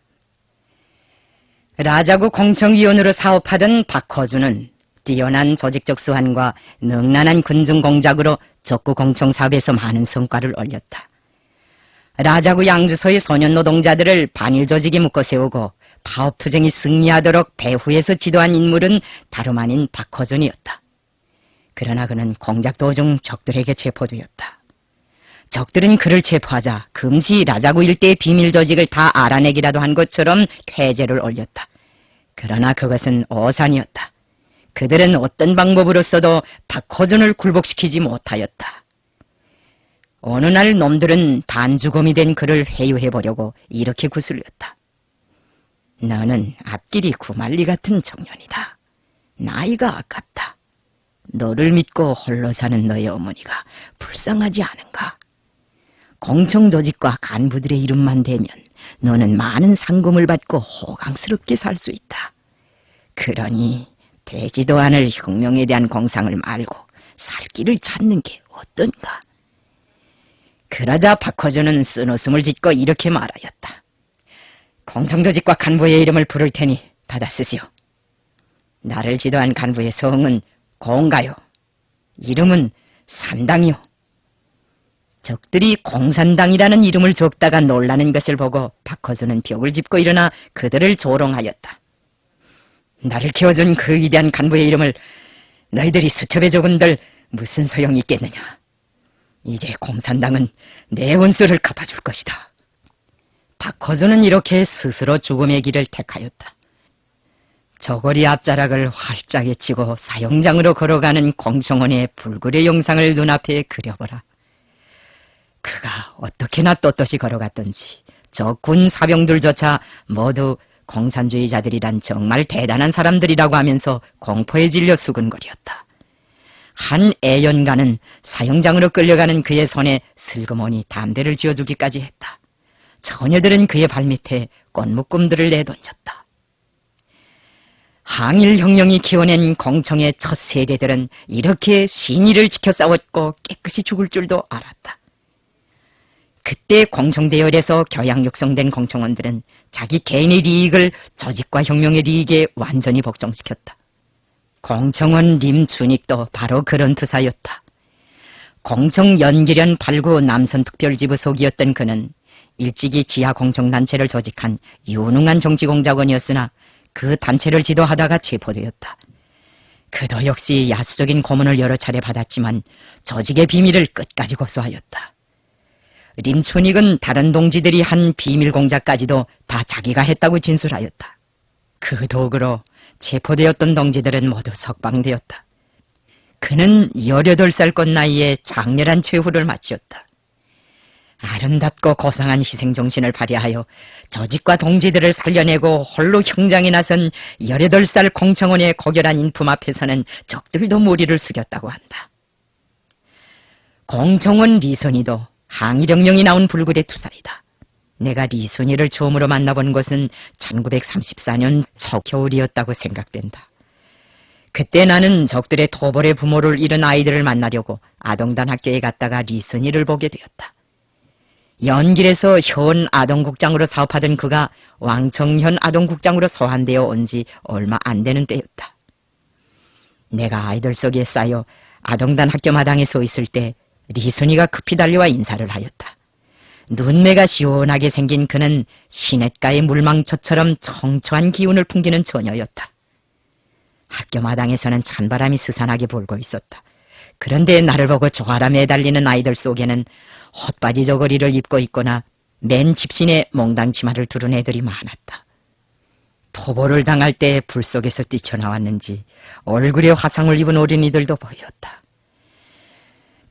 라자구 공청위원으로 사업하던 박허준은 뛰어난 조직적 수완과 능란한 군중 공작으로 적구 공청 사업에서 많은 성과를 올렸다. 라자구 양주소의 소년 노동자들을 반일 조직에 묶어 세우고 파업투쟁이 승리하도록 배후에서 지도한 인물은 다름 아닌 박허준이었다. 그러나 그는 공작 도중 적들에게 체포되었다. 적들은 그를 체포하자 금시 라자구 일대의 비밀 조직을 다 알아내기라도 한 것처럼 쾌재를 올렸다. 그러나 그것은 오산이었다. 그들은 어떤 방법으로서도 박허준을 굴복시키지 못하였다. 어느 날 놈들은 반주검이 된 그를 회유해보려고 이렇게 구슬렸다. 너는 앞길이 구말리 같은 청년이다. 나이가 아깝다. 너를 믿고 홀로 사는 너의 어머니가 불쌍하지 않은가? 공청조직과 간부들의 이름만 대면 너는 많은 상금을 받고 호강스럽게 살 수 있다. 그러니 되지도 않을 혁명에 대한 공상을 말고 살 길을 찾는 게 어떤가? 그러자 박허준은 쓴웃음을 짓고 이렇게 말하였다. 공청조직과 간부의 이름을 부를 테니 받아 쓰시오. 나를 지도한 간부의 성은 공가요. 이름은 산당이요. 적들이 공산당이라는 이름을 적다가 놀라는 것을 보고 박허준은 벽을 짚고 일어나 그들을 조롱하였다. 나를 키워준 그 위대한 간부의 이름을 너희들이 수첩에 적은들 무슨 소용이 있겠느냐. 이제 공산당은 내 원수를 갚아줄 것이다. 박허준은 이렇게 스스로 죽음의 길을 택하였다. 저고리 앞자락을 활짝 헤치고 사형장으로 걸어가는 공청원의 불굴의 영상을 눈앞에 그려보라. 그가 어떻게나 떳떳이 걸어갔던지 저 군 사병들조차 모두 공산주의자들이란 정말 대단한 사람들이라고 하면서 공포에 질려 수근거렸다. 한 애연가는 사형장으로 끌려가는 그의 손에 슬그머니 담배를 쥐어주기까지 했다. 처녀들은 그의 발밑에 꽃묶음들을 내던졌다. 항일혁명이 키워낸 공청의 첫 세대들은 이렇게 신의를 지켜 싸웠고 깨끗이 죽을 줄도 알았다. 그때 공청대열에서 교양 육성된 공청원들은 자기 개인의 리익을 조직과 혁명의 리익에 완전히 복종시켰다. 공청원 림춘익도 바로 그런 투사였다. 공청 연기련 8구 남선특별지부 소기였던 그는 일찍이 지하 공청단체를 조직한 유능한 정치공작원이었으나 그 단체를 지도하다가 체포되었다. 그도 역시 야수적인 고문을 여러 차례 받았지만 조직의 비밀을 끝까지 고수하였다. 림춘익은 다른 동지들이 한 비밀 공작까지도 다 자기가 했다고 진술하였다. 그 도구로 체포되었던 동지들은 모두 석방되었다. 그는 18살 꽃 나이에 장렬한 최후를 마치었다. 아름답고 고상한 희생정신을 발휘하여 조직과 동지들을 살려내고 홀로 형장에 나선 18살 공청원의 고결한 인품 앞에서는 적들도 머리를 숙였다고 한다. 공청원 리순이도 항일혁명이 나온 불굴의 투사이다. 내가 리순이를 처음으로 만나본 것은 1934년 초겨울이었다고 생각된다. 그때 나는 적들의 토벌의 부모를 잃은 아이들을 만나려고 아동단 학교에 갔다가 리순이를 보게 되었다. 연길에서 현 아동국장으로 사업하던 그가 왕청현 아동국장으로 소환되어 온 지 얼마 안 되는 때였다. 내가 아이들 속에 쌓여 아동단 학교 마당에 서 있을 때 리순이가 급히 달려와 인사를 하였다. 눈매가 시원하게 생긴 그는 시냇가의 물망초처럼 청초한 기운을 풍기는 처녀였다. 학교 마당에서는 찬바람이 스산하게 불고 있었다. 그런데 나를 보고 조아라 매달리는 아이들 속에는 헛바지 저고리를 입고 있거나 맨 집신에 몽당 치마를 두른 애들이 많았다. 토벌을 당할 때 불 속에서 뛰쳐나왔는지 얼굴에 화상을 입은 어린이들도 보였다.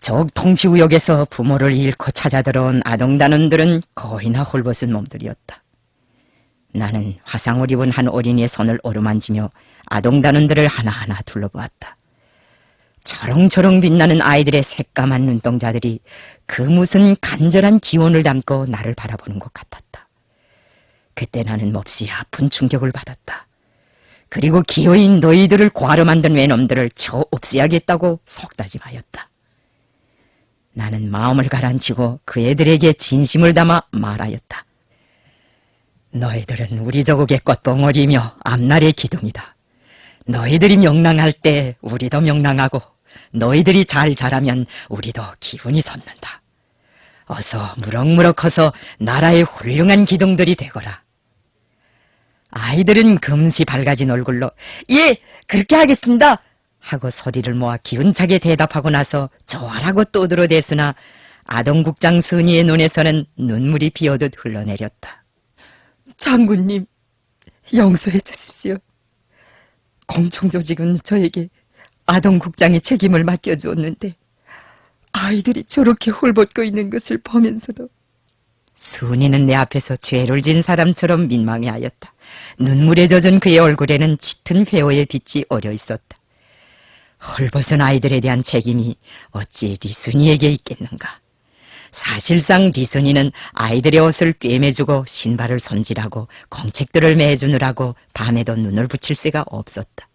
적 통치구역에서 부모를 잃고 찾아 들어온 아동단원들은 거의나 홀벗은 몸들이었다. 나는 화상을 입은 한 어린이의 손을 어루만지며 아동단원들을 하나하나 둘러보았다. 저렁저렁 빛나는 아이들의 새까만 눈동자들이 그 무슨 간절한 기원을 담고 나를 바라보는 것 같았다. 그때 나는 몹시 아픈 충격을 받았다. 그리고 기어이 너희들을 고아로 만든 외놈들을 저 없애야겠다고 속다짐하였다. 나는 마음을 가라앉히고 그 애들에게 진심을 담아 말하였다. 너희들은 우리 조국의 꽃봉오리며 앞날의 기둥이다. 너희들이 명랑할 때 우리도 명랑하고 너희들이 잘 자라면 우리도 기운이 솟는다. 어서 무럭무럭 커서 나라의 훌륭한 기둥들이 되거라. 아이들은 금시 밝아진 얼굴로 예, 그렇게 하겠습니다 하고 소리를 모아 기운차게 대답하고 나서 좋아라고 떠들어댔으나 아동국장 순이의 눈에서는 눈물이 비오듯 흘러내렸다. 장군님, 용서해 주십시오. 공청조직은 저에게 아동국장의 책임을 맡겨주었는데 아이들이 저렇게 홀벗고 있는 것을 보면서도 순이는 내 앞에서 죄를 진 사람처럼 민망해하였다. 눈물에 젖은 그의 얼굴에는 짙은 회오의 빛이 어려 있었다. 헐벗은 아이들에 대한 책임이 어찌 리순이에게 있겠는가. 사실상 리순이는 아이들의 옷을 꿰매주고 신발을 손질하고 공책들을 매주느라고 밤에도 눈을 붙일 새가 없었다.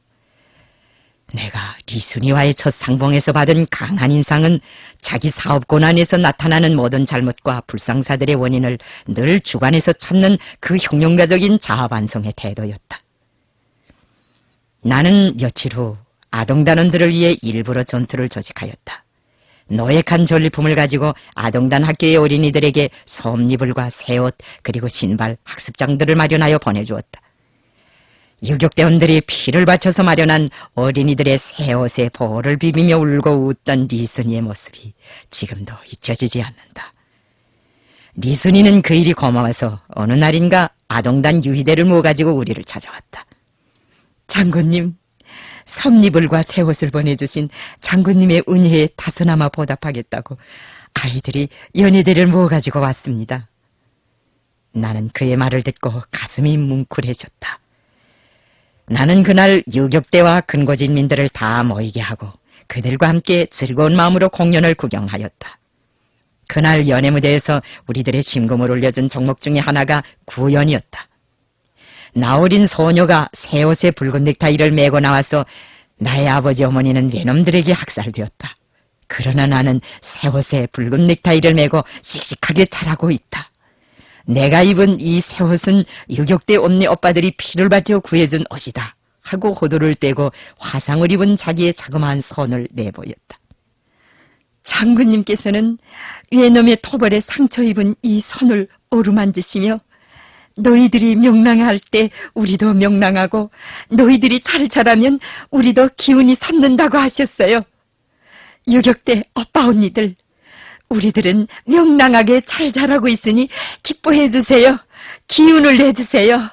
내가 리순이와의 첫 상봉에서 받은 강한 인상은 자기 사업권 안에서 나타나는 모든 잘못과 불상사들의 원인을 늘 주관해서 찾는 그 혁명가적인 자아반성의 태도였다. 나는 며칠 후 아동단원들을 위해 일부러 전투를 조직하였다. 노획한 전리품을 가지고 아동단 학교의 어린이들에게 솜니불과 새옷 그리고 신발, 학습장들을 마련하여 보내주었다. 유격대원들이 피를 바쳐서 마련한 어린이들의 새 옷에 보호를 비비며 울고 웃던 리순이의 모습이 지금도 잊혀지지 않는다. 리순이는 그 일이 고마워서 어느 날인가 아동단 유희대를 모아가지고 우리를 찾아왔다. 장군님, 솜니불과 새 옷을 보내주신 장군님의 은혜에 다소나마 보답하겠다고 아이들이 연희대를 모아가지고 왔습니다. 나는 그의 말을 듣고 가슴이 뭉클해졌다. 나는 그날 유격대와 근고진민들을 다 모이게 하고 그들과 함께 즐거운 마음으로 공연을 구경하였다. 그날 연예무대에서 우리들의 심금을 울려준 종목 중에 하나가 구연이었다. 나어린 소녀가 새 옷에 붉은 넥타이를 메고 나와서 나의 아버지 어머니는 외놈들에게 학살되었다. 그러나 나는 새 옷에 붉은 넥타이를 메고 씩씩하게 잘하고 있다. 내가 입은 이 새 옷은 유격대 언니 오빠들이 피를 바쳐 구해준 옷이다 하고 호도를 떼고 화상을 입은 자기의 자그마한 손을 내보였다. 장군님께서는 외놈의 토벌에 상처 입은 이 손을 어루만지시며 너희들이 명랑할 때 우리도 명랑하고 너희들이 잘 자라면 우리도 기운이 솟는다고 하셨어요. 유격대 오빠 언니들, 우리들은 명랑하게 잘 자라고 있으니 기뻐해 주세요. 기운을 내주세요.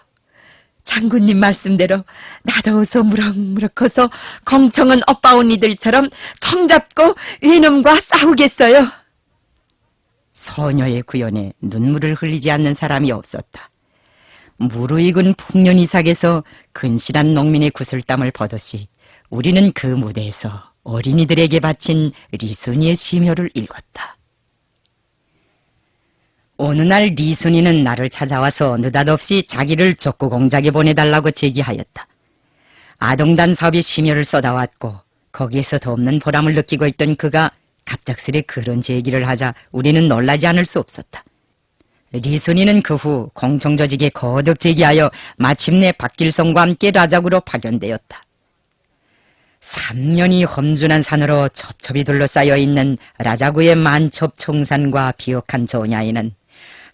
장군님 말씀대로 나도 어서 무럭무럭 커서 공청은 오빠 언니들처럼 청잡고 외놈과 싸우겠어요. 소녀의 구연에 눈물을 흘리지 않는 사람이 없었다. 무르익은 풍년이삭에서 근실한 농민의 구슬땀을 보듯이 우리는 그 무대에서 어린이들에게 바친 리순이의 심혈을 읽었다. 어느 날 리순이는 나를 찾아와서 느닷없이 자기를 족구공작에 보내달라고 제기하였다. 아동단 사업에 심혈을 쏟아왔고 거기에서 더 없는 보람을 느끼고 있던 그가 갑작스레 그런 제기를 하자 우리는 놀라지 않을 수 없었다. 리순이는 그 후 공청조직에 거듭 제기하여 마침내 박길성과 함께 라작으로 파견되었다. 3년이 험준한 산으로 첩첩이 둘러싸여 있는 라자구의 만첩 청산과 비옥한 조냐에는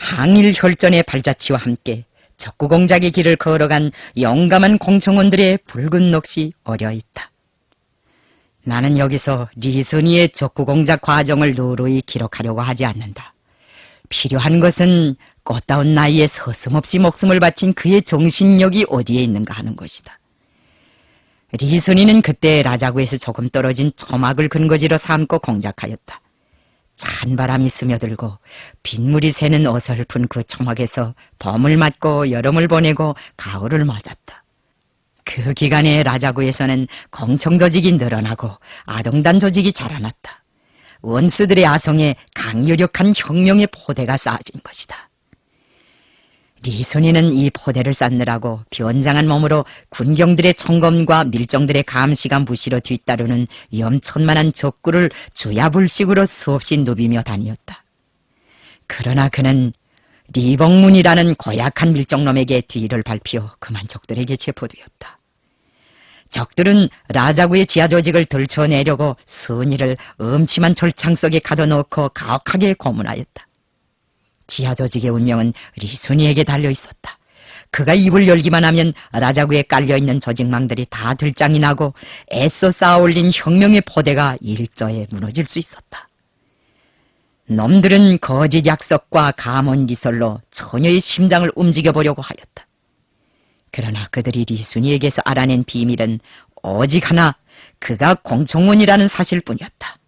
항일 혈전의 발자취와 함께 적구공작의 길을 걸어간 용감한 공청원들의 붉은 넋이 어려있다. 나는 여기서 리순이의 적구공작 과정을 누르이 기록하려고 하지 않는다. 필요한 것은 꽃다운 나이에 서슴없이 목숨을 바친 그의 정신력이 어디에 있는가 하는 것이다. 리순이는 그때 라자구에서 조금 떨어진 초막을 근거지로 삼고 공작하였다. 찬바람이 스며들고 빗물이 새는 어설픈 그 초막에서 봄을 맞고 여름을 보내고 가을을 맞았다. 그 기간에 라자구에서는 공청조직이 늘어나고 아동단 조직이 자라났다. 원수들의 아성에 강유력한 혁명의 포대가 쌓아진 것이다. 리순이는 이 포대를 쌓느라고 비원장한 몸으로 군경들의 총검과 밀정들의 감시가 무시로 뒤따르는 위험천만한 적구를 주야불식으로 수없이 누비며 다니었다. 그러나 그는 리봉문이라는 고약한 밀정놈에게 뒤를 밟혀 그만 적들에게 체포되었다. 적들은 라자구의 지하 조직을 들춰내려고 순이를 음침한 절창 속에 가둬놓고 가혹하게 고문하였다. 지하 조직의 운명은 리순이에게 달려 있었다. 그가 입을 열기만 하면 라자구에 깔려있는 조직망들이 다 들장이 나고 애써 쌓아올린 혁명의 포대가 일저에 무너질 수 있었다. 놈들은 거짓 약속과 가문 리설로 처녀의 심장을 움직여보려고 하였다. 그러나 그들이 리순이에게서 알아낸 비밀은 오직 하나, 그가 공청원이라는 사실뿐이었다.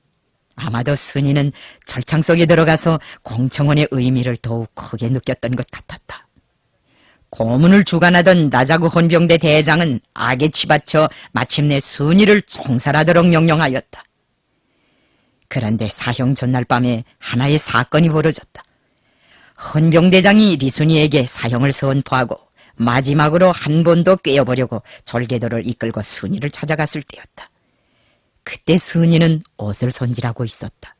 아마도 순이는 절창 속에 들어가서 공청원의 의미를 더욱 크게 느꼈던 것 같았다. 고문을 주관하던 라자구 헌병대 대장은 악에 치받쳐 마침내 순이를 총살하도록 명령하였다. 그런데 사형 전날 밤에 하나의 사건이 벌어졌다. 헌병대장이 리순이에게 사형을 선포하고 마지막으로 한 번 더 꿰어보려고 절개도를 이끌고 순이를 찾아갔을 때였다. 그때 순이는 옷을 손질하고 있었다.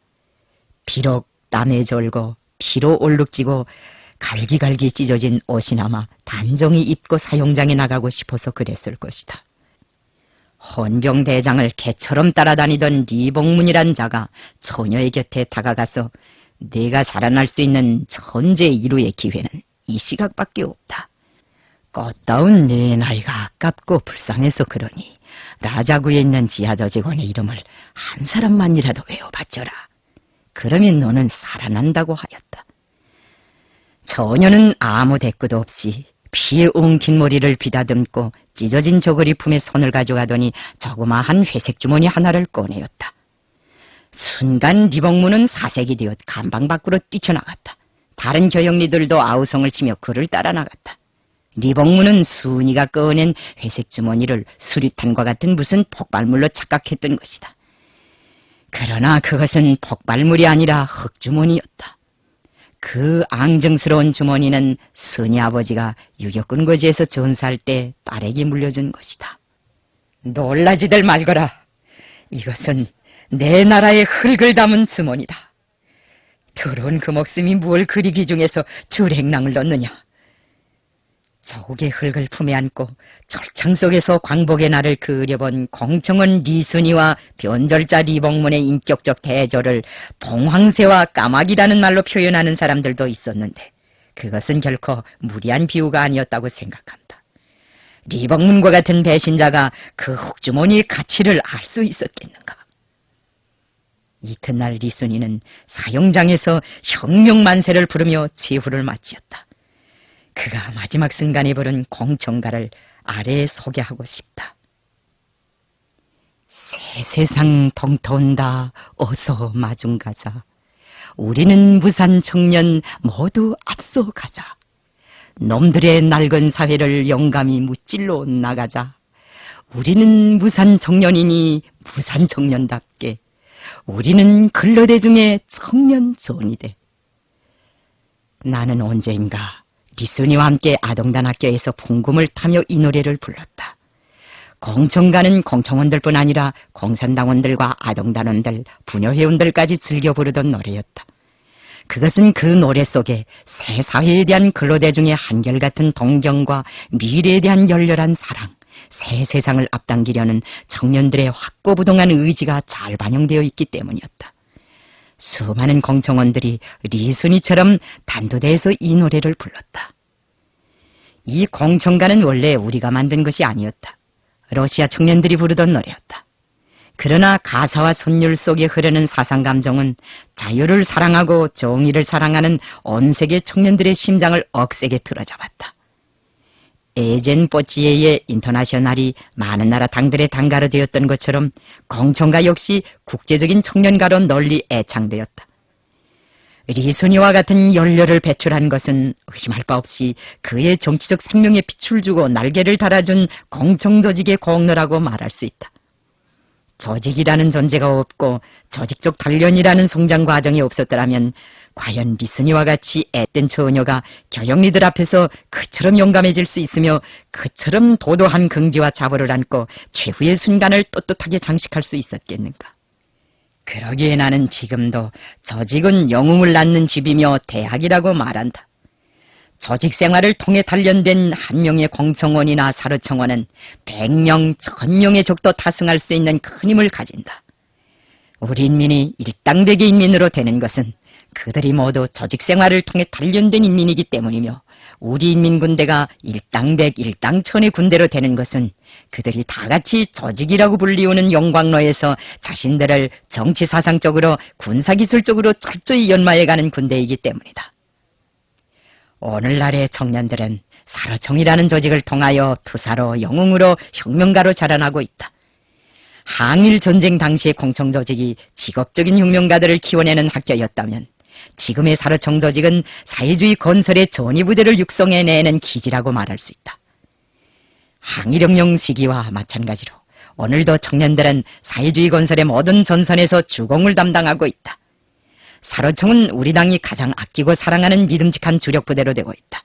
비록 땀에 절고 피로 얼룩지고 갈기갈기 찢어진 옷이나마 단정히 입고 사형장에 나가고 싶어서 그랬을 것이다. 헌병대장을 개처럼 따라다니던 리봉문이란 자가 처녀의 곁에 다가가서 내가 살아날 수 있는 천재 이루의 기회는 이 시각밖에 없다. 꽃다운 내 나이가 아깝고 불쌍해서 그러니 라자구에 있는 지하조직원의 이름을 한 사람만이라도 외워봤져라. 그러면 너는 살아난다고 하였다. 처녀는 아무 대꾸도 없이 피에 엉킨 머리를 비다듬고 찢어진 저고리 품에 손을 가져가더니 조그마한 회색 주머니 하나를 꺼내었다. 순간 리봉문은 사색이 되어 감방 밖으로 뛰쳐나갔다. 다른 교역리들도 아우성을 치며 그를 따라 나갔다. 리봉문은 순이가 꺼낸 회색 주머니를 수류탄과 같은 무슨 폭발물로 착각했던 것이다. 그러나 그것은 폭발물이 아니라 흙주머니였다. 그 앙증스러운 주머니는 순이 아버지가 유격군 거지에서 전사할 때 딸에게 물려준 것이다. 놀라지들 말거라. 이것은 내 나라의 흙을 담은 주머니다. 더러운 그 목숨이 무얼 그리 기중에서 줄행랑을 넣느냐. 조국의 흙을 품에 안고 절창 속에서 광복의 날을 그려본 공청원 리순이와 변절자 리봉문의 인격적 대조를 봉황새와 까마귀라는 말로 표현하는 사람들도 있었는데 그것은 결코 무리한 비유가 아니었다고 생각한다. 리봉문과 같은 배신자가 그 흙주머니의 가치를 알 수 있었겠는가? 이튿날 리순이는 사형장에서 혁명만세를 부르며 제후를 마치었다. 그가 마지막 순간에 부른 공청가를 아래에 소개하고 싶다. 새 세상 동터온다 어서 마중가자. 우리는 무산 청년 모두 앞서가자. 놈들의 낡은 사회를 영감히 무찔러 나가자. 우리는 무산 청년이니 무산 청년답게 우리는 근로대 중에 청년존이 돼. 나는 언제인가 리순이와 함께 아동단 학교에서 풍금을 타며 이 노래를 불렀다. 공청가는 공청원들뿐 아니라 공산당원들과 아동단원들, 부녀회원들까지 즐겨 부르던 노래였다. 그것은 그 노래 속에 새 사회에 대한 근로대중의 한결같은 동경과 미래에 대한 열렬한 사랑, 새 세상을 앞당기려는 청년들의 확고부동한 의지가 잘 반영되어 있기 때문이었다. 수많은 공청원들이 리순이처럼 단도대에서 이 노래를 불렀다. 이 공청가는 원래 우리가 만든 것이 아니었다. 러시아 청년들이 부르던 노래였다. 그러나 가사와 선율 속에 흐르는 사상감정은 자유를 사랑하고 정의를 사랑하는 온 세계 청년들의 심장을 억세게 틀어잡았다. 에젠 뽀찌에의 인터내셔널이 많은 나라 당들의 당가로 되었던 것처럼 공청가 역시 국제적인 청년가로 널리 애창되었다. 리순이와 같은 열렬을 배출한 것은 의심할 바 없이 그의 정치적 생명에 빛을 주고 날개를 달아준 공청조직의 공로라고 말할 수 있다. 조직이라는 존재가 없고 조직적 단련이라는 성장 과정이 없었더라면 과연 리순이와 같이 앳된 처녀가 교역리들 앞에서 그처럼 용감해질 수 있으며 그처럼 도도한 긍지와 자부를 안고 최후의 순간을 떳떳하게 장식할 수 있었겠는가? 그러기에 나는 지금도 조직은 영웅을 낳는 집이며 대학이라고 말한다. 조직 생활을 통해 단련된 한 명의 공청원이나 사르청원은 100명, 1000명의 적도 타승할 수 있는 큰 힘을 가진다. 우리 인민이 일당백의 인민으로 되는 것은 그들이 모두 조직 생활을 통해 단련된 인민이기 때문이며, 우리 인민군대가 일당백, 일당천의 군대로 되는 것은 그들이 다 같이 조직이라고 불리우는 영광로에서 자신들을 정치사상적으로 군사기술적으로 철저히 연마해가는 군대이기 때문이다. 오늘날의 청년들은 사르청이라는 조직을 통하여 투사로, 영웅으로, 혁명가로 자라나고 있다. 항일 전쟁 당시의 공청조직이 직업적인 혁명가들을 키워내는 학교였다면, 지금의 사르청 조직은 사회주의 건설의 전위부대를 육성해내는 기지라고 말할 수 있다. 항일혁명 시기와 마찬가지로 오늘도 청년들은 사회주의 건설의 모든 전선에서 주공을 담당하고 있다. 사르청은 우리 당이 가장 아끼고 사랑하는 믿음직한 주력부대로 되고 있다.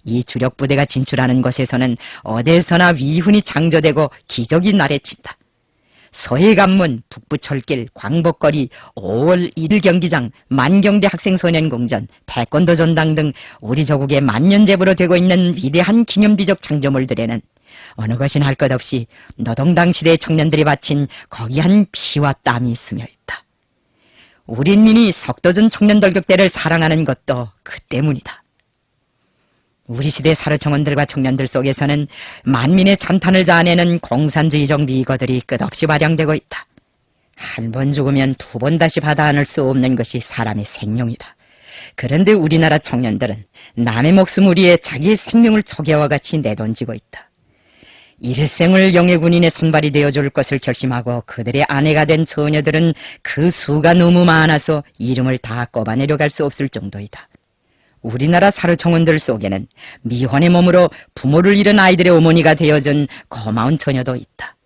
이 주력부대가 진출하는 곳에서는 어디에서나 위훈이 창조되고 기적이 나래친다. 서해관문, 북부철길, 광복거리, 5월 1일 경기장, 만경대 학생소년공전, 태권도 전당 등 우리 조국의 만년제부로 되고 있는 위대한 기념비적 창조물들에는 어느 것이나 할 것 없이 노동당 시대의 청년들이 바친 거기한 피와 땀이 스며 있다. 우리 인민이 석도전 청년돌격대를 사랑하는 것도 그 때문이다. 우리 시대 사르청원들과 청년들 속에서는 만민의 찬탄을 자아내는 공산주의적 미거들이 끝없이 발양되고 있다. 한 번 죽으면 2번 다시 받아 안을 수 없는 것이 사람의 생명이다. 그런데 우리나라 청년들은 남의 목숨을 위해 자기의 생명을 초계와 같이 내던지고 있다. 일생을 영해군인의 선발이 되어줄 것을 결심하고 그들의 아내가 된 처녀들은 그 수가 너무 많아서 이름을 다 꼽아내려 갈 수 없을 정도이다. 우리나라 사르청원들 속에는 미혼의 몸으로 부모를 잃은 아이들의 어머니가 되어준 고마운 처녀도 있다.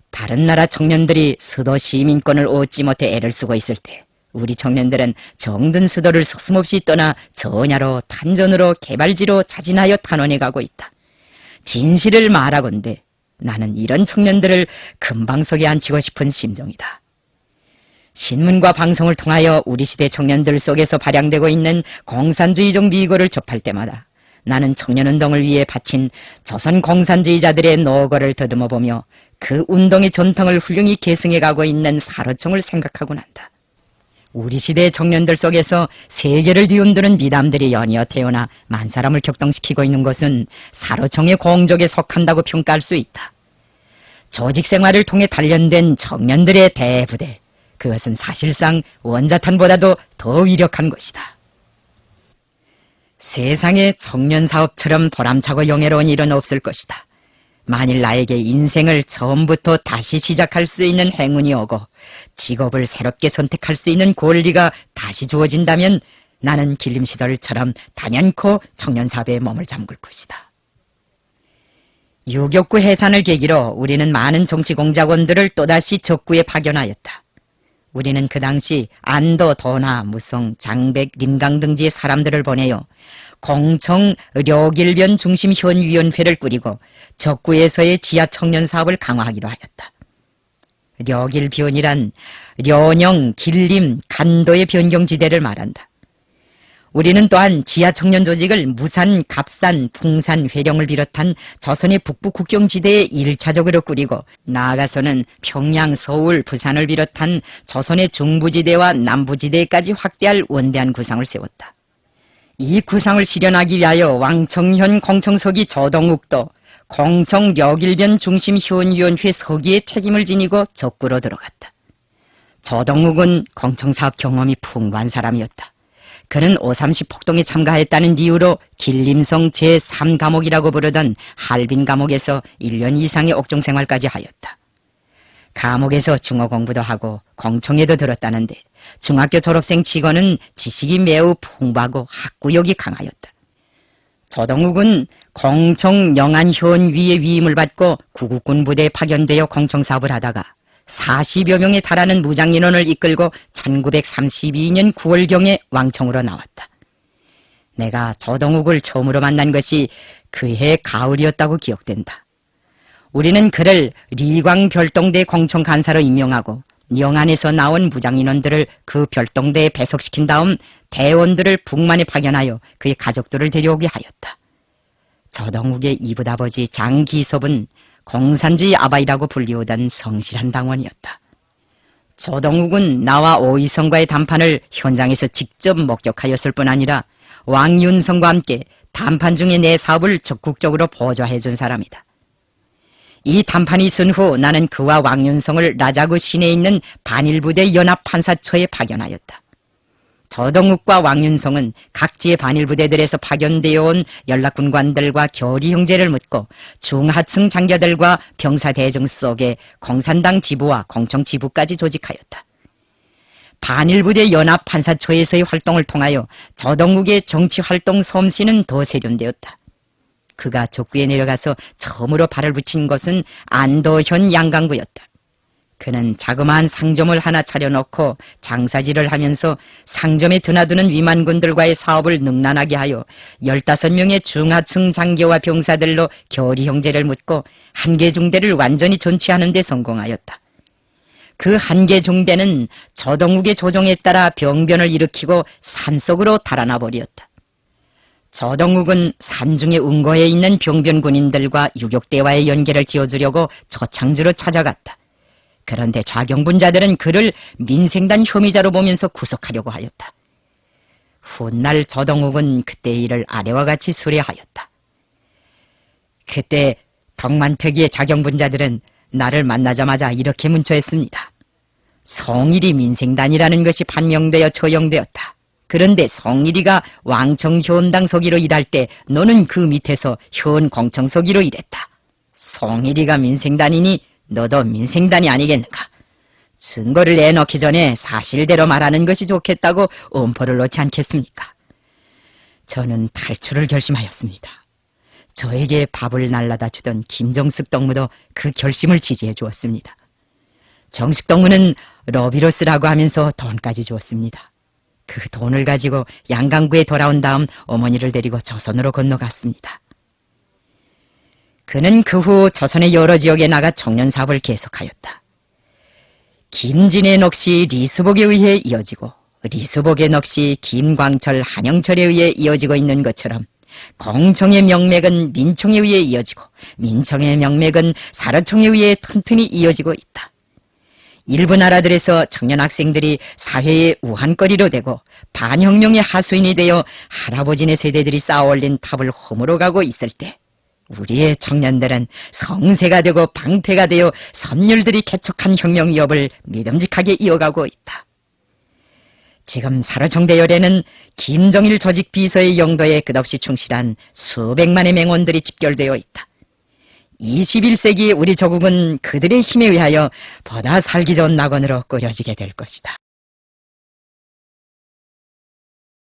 다른 나라 청년들이 수도 시민권을 얻지 못해 애를 쓰고 있을 때 우리 청년들은 정든 수도를 서슴없이 떠나 전야로, 탄전으로, 개발지로 자진하여 탄원해 가고 있다. 진실을 말하건대 나는 이런 청년들을 금방석에 앉히고 싶은 심정이다. 신문과 방송을 통하여 우리 시대 청년들 속에서 발양되고 있는 공산주의적 미고를 접할 때마다 나는 청년운동을 위해 바친 조선 공산주의자들의 노고를 더듬어보며 그 운동의 전통을 훌륭히 계승해가고 있는 사르청을 생각하곤 한다. 우리 시대의 청년들 속에서 세계를 뒤흔드는 미담들이 연이어 태어나 만사람을 격동시키고 있는 것은 사르청의 공적에 속한다고 평가할 수 있다. 조직 생활을 통해 단련된 청년들의 대부대, 그것은 사실상 원자탄보다도 더 위력한 것이다. 세상에 청년사업처럼 보람차고 영예로운 일은 없을 것이다. 만일 나에게 인생을 처음부터 다시 시작할 수 있는 행운이 오고 직업을 새롭게 선택할 수 있는 권리가 다시 주어진다면 나는 길림시절처럼 단연코 청년사업에 몸을 잠글 것이다. 6.29 해산을 계기로 우리는 많은 정치공작원들을 또다시 적구에 파견하였다. 우리는 그 당시 안도, 도나, 무성, 장백, 림강 등지의 사람들을 보내요. 공청, 료길변 중심 현위원회를 꾸리고 적구에서의 지하 청년 사업을 강화하기로 하였다. 료길변이란 료령, 길림, 간도의 변경지대를 말한다. 우리는 또한 지하 청년 조직을 무산, 갑산, 풍산, 회령을 비롯한 조선의 북부 국경지대에 1차적으로 꾸리고 나아가서는 평양, 서울, 부산을 비롯한 조선의 중부지대와 남부지대까지 확대할 원대한 구상을 세웠다. 이 구상을 실현하기 위하여 왕청현 공청서기 조동욱도 공청 료길변 중심 현위원회 서기의 책임을 지니고 적구로 들어갔다. 조동욱은 공청사업 경험이 풍부한 사람이었다. 그는 5.30 폭동에 참가했다는 이유로 길림성 제3감옥이라고 부르던 할빈 감옥에서 1년 이상의 옥중생활까지 하였다. 감옥에서 중어 공부도 하고 공청에도 들었다는데 중학교 졸업생 치고는 지식이 매우 풍부하고 학구욕이 강하였다. 조동욱은 공청 영안현위의 위임을 받고 구국군 부대에 파견되어 공청사업을 하다가 40여 명에 달하는 무장인원을 이끌고 1932년 9월경에 왕청으로 나왔다. 내가 조동욱을 처음으로 만난 것이 그해 가을이었다고 기억된다. 우리는 그를 리광별동대 공청간사로 임명하고 영안에서 나온 무장인원들을 그 별동대에 배속시킨 다음 대원들을 북만에 파견하여 그의 가족들을 데려오게 하였다. 저동욱의 이붓아버지 장기섭은 공산주의 아바이라고 불리우던 성실한 당원이었다. 저동욱은 나와 오이성과의 담판을 현장에서 직접 목격하였을 뿐 아니라 왕윤성과 함께 담판 중에 내 사업을 적극적으로 보좌해준 사람이다. 이 담판이 있은 후 나는 그와 왕윤성을 라자구 시내에 있는 반일부대 연합판사처에 파견하였다. 저동욱과 왕윤성은 각지의 반일부대들에서 파견되어 온 연락군관들과 결의 형제를 묻고 중하층 장교들과 병사대중 속에 공산당 지부와 공청 지부까지 조직하였다. 반일부대 연합판사처에서의 활동을 통하여 저동욱의 정치활동 솜씨는 더 세련되었다. 그가 적구에 내려가서 처음으로 발을 붙인 것은 안도현 양강구였다. 그는 자그마한 상점을 하나 차려놓고 장사질을 하면서 상점에 드나드는 위만군들과의 사업을 능란하게 하여 15명의 중하층 장교와 병사들로 결의 형제를 묻고 한계중대를 완전히 전취하는 데 성공하였다. 그 한계중대는 저동욱의 조종에 따라 병변을 일으키고 산속으로 달아나 버렸다. 저동욱은 산중의 운거에 있는 병변 군인들과 유격대와의 연계를 지어주려고 초창지로 찾아갔다. 그런데 좌경분자들은 그를 민생단 혐의자로 보면서 구속하려고 하였다. 훗날 저동욱은 그때의 일을 아래와 같이 수레하였다. 그때 덕만특위의 좌경분자들은 나를 만나자마자 이렇게 문초했습니다. 성일이 민생단이라는 것이 판명되어 처형되었다. 그런데 성일이가 왕청 현당 서기로 일할 때 너는 그 밑에서 현 공청 서기로 일했다. 성일이가 민생단이니 너도 민생단이 아니겠는가? 증거를 내놓기 전에 사실대로 말하는 것이 좋겠다고 엄포를 놓지 않겠습니까? 저는 탈출을 결심하였습니다. 저에게 밥을 날라다 주던 김정숙 동무도 그 결심을 지지해 주었습니다. 정숙 동무는 러비로스라고 하면서 돈까지 주었습니다. 그 돈을 가지고 양강구에 돌아온 다음 어머니를 데리고 조선으로 건너갔습니다. 그는 그 후 조선의 여러 지역에 나가 청년사업을 계속하였다. 김진의 넋이 리수복에 의해 이어지고 리수복의 넋이 김광철, 한영철에 의해 이어지고 있는 것처럼 공청의 명맥은 민청에 의해 이어지고 민청의 명맥은 사로청에 의해 튼튼히 이어지고 있다. 일부 나라들에서 청년 학생들이 사회의 우한거리로 되고 반혁명의 하수인이 되어 할아버지네 세대들이 쌓아올린 탑을 허물어 가고 있을 때 우리의 청년들은 성세가 되고 방패가 되어 선열들이 개척한 혁명 위협을 믿음직하게 이어가고 있다. 지금 사로청대열에는 김정일 조직 비서의 용도에 끝없이 충실한 수백만의 맹원들이 집결되어 있다. 21세기 우리 조국은 그들의 힘에 의하여 보다 살기 좋은 낙원으로 꾸려지게 될 것이다.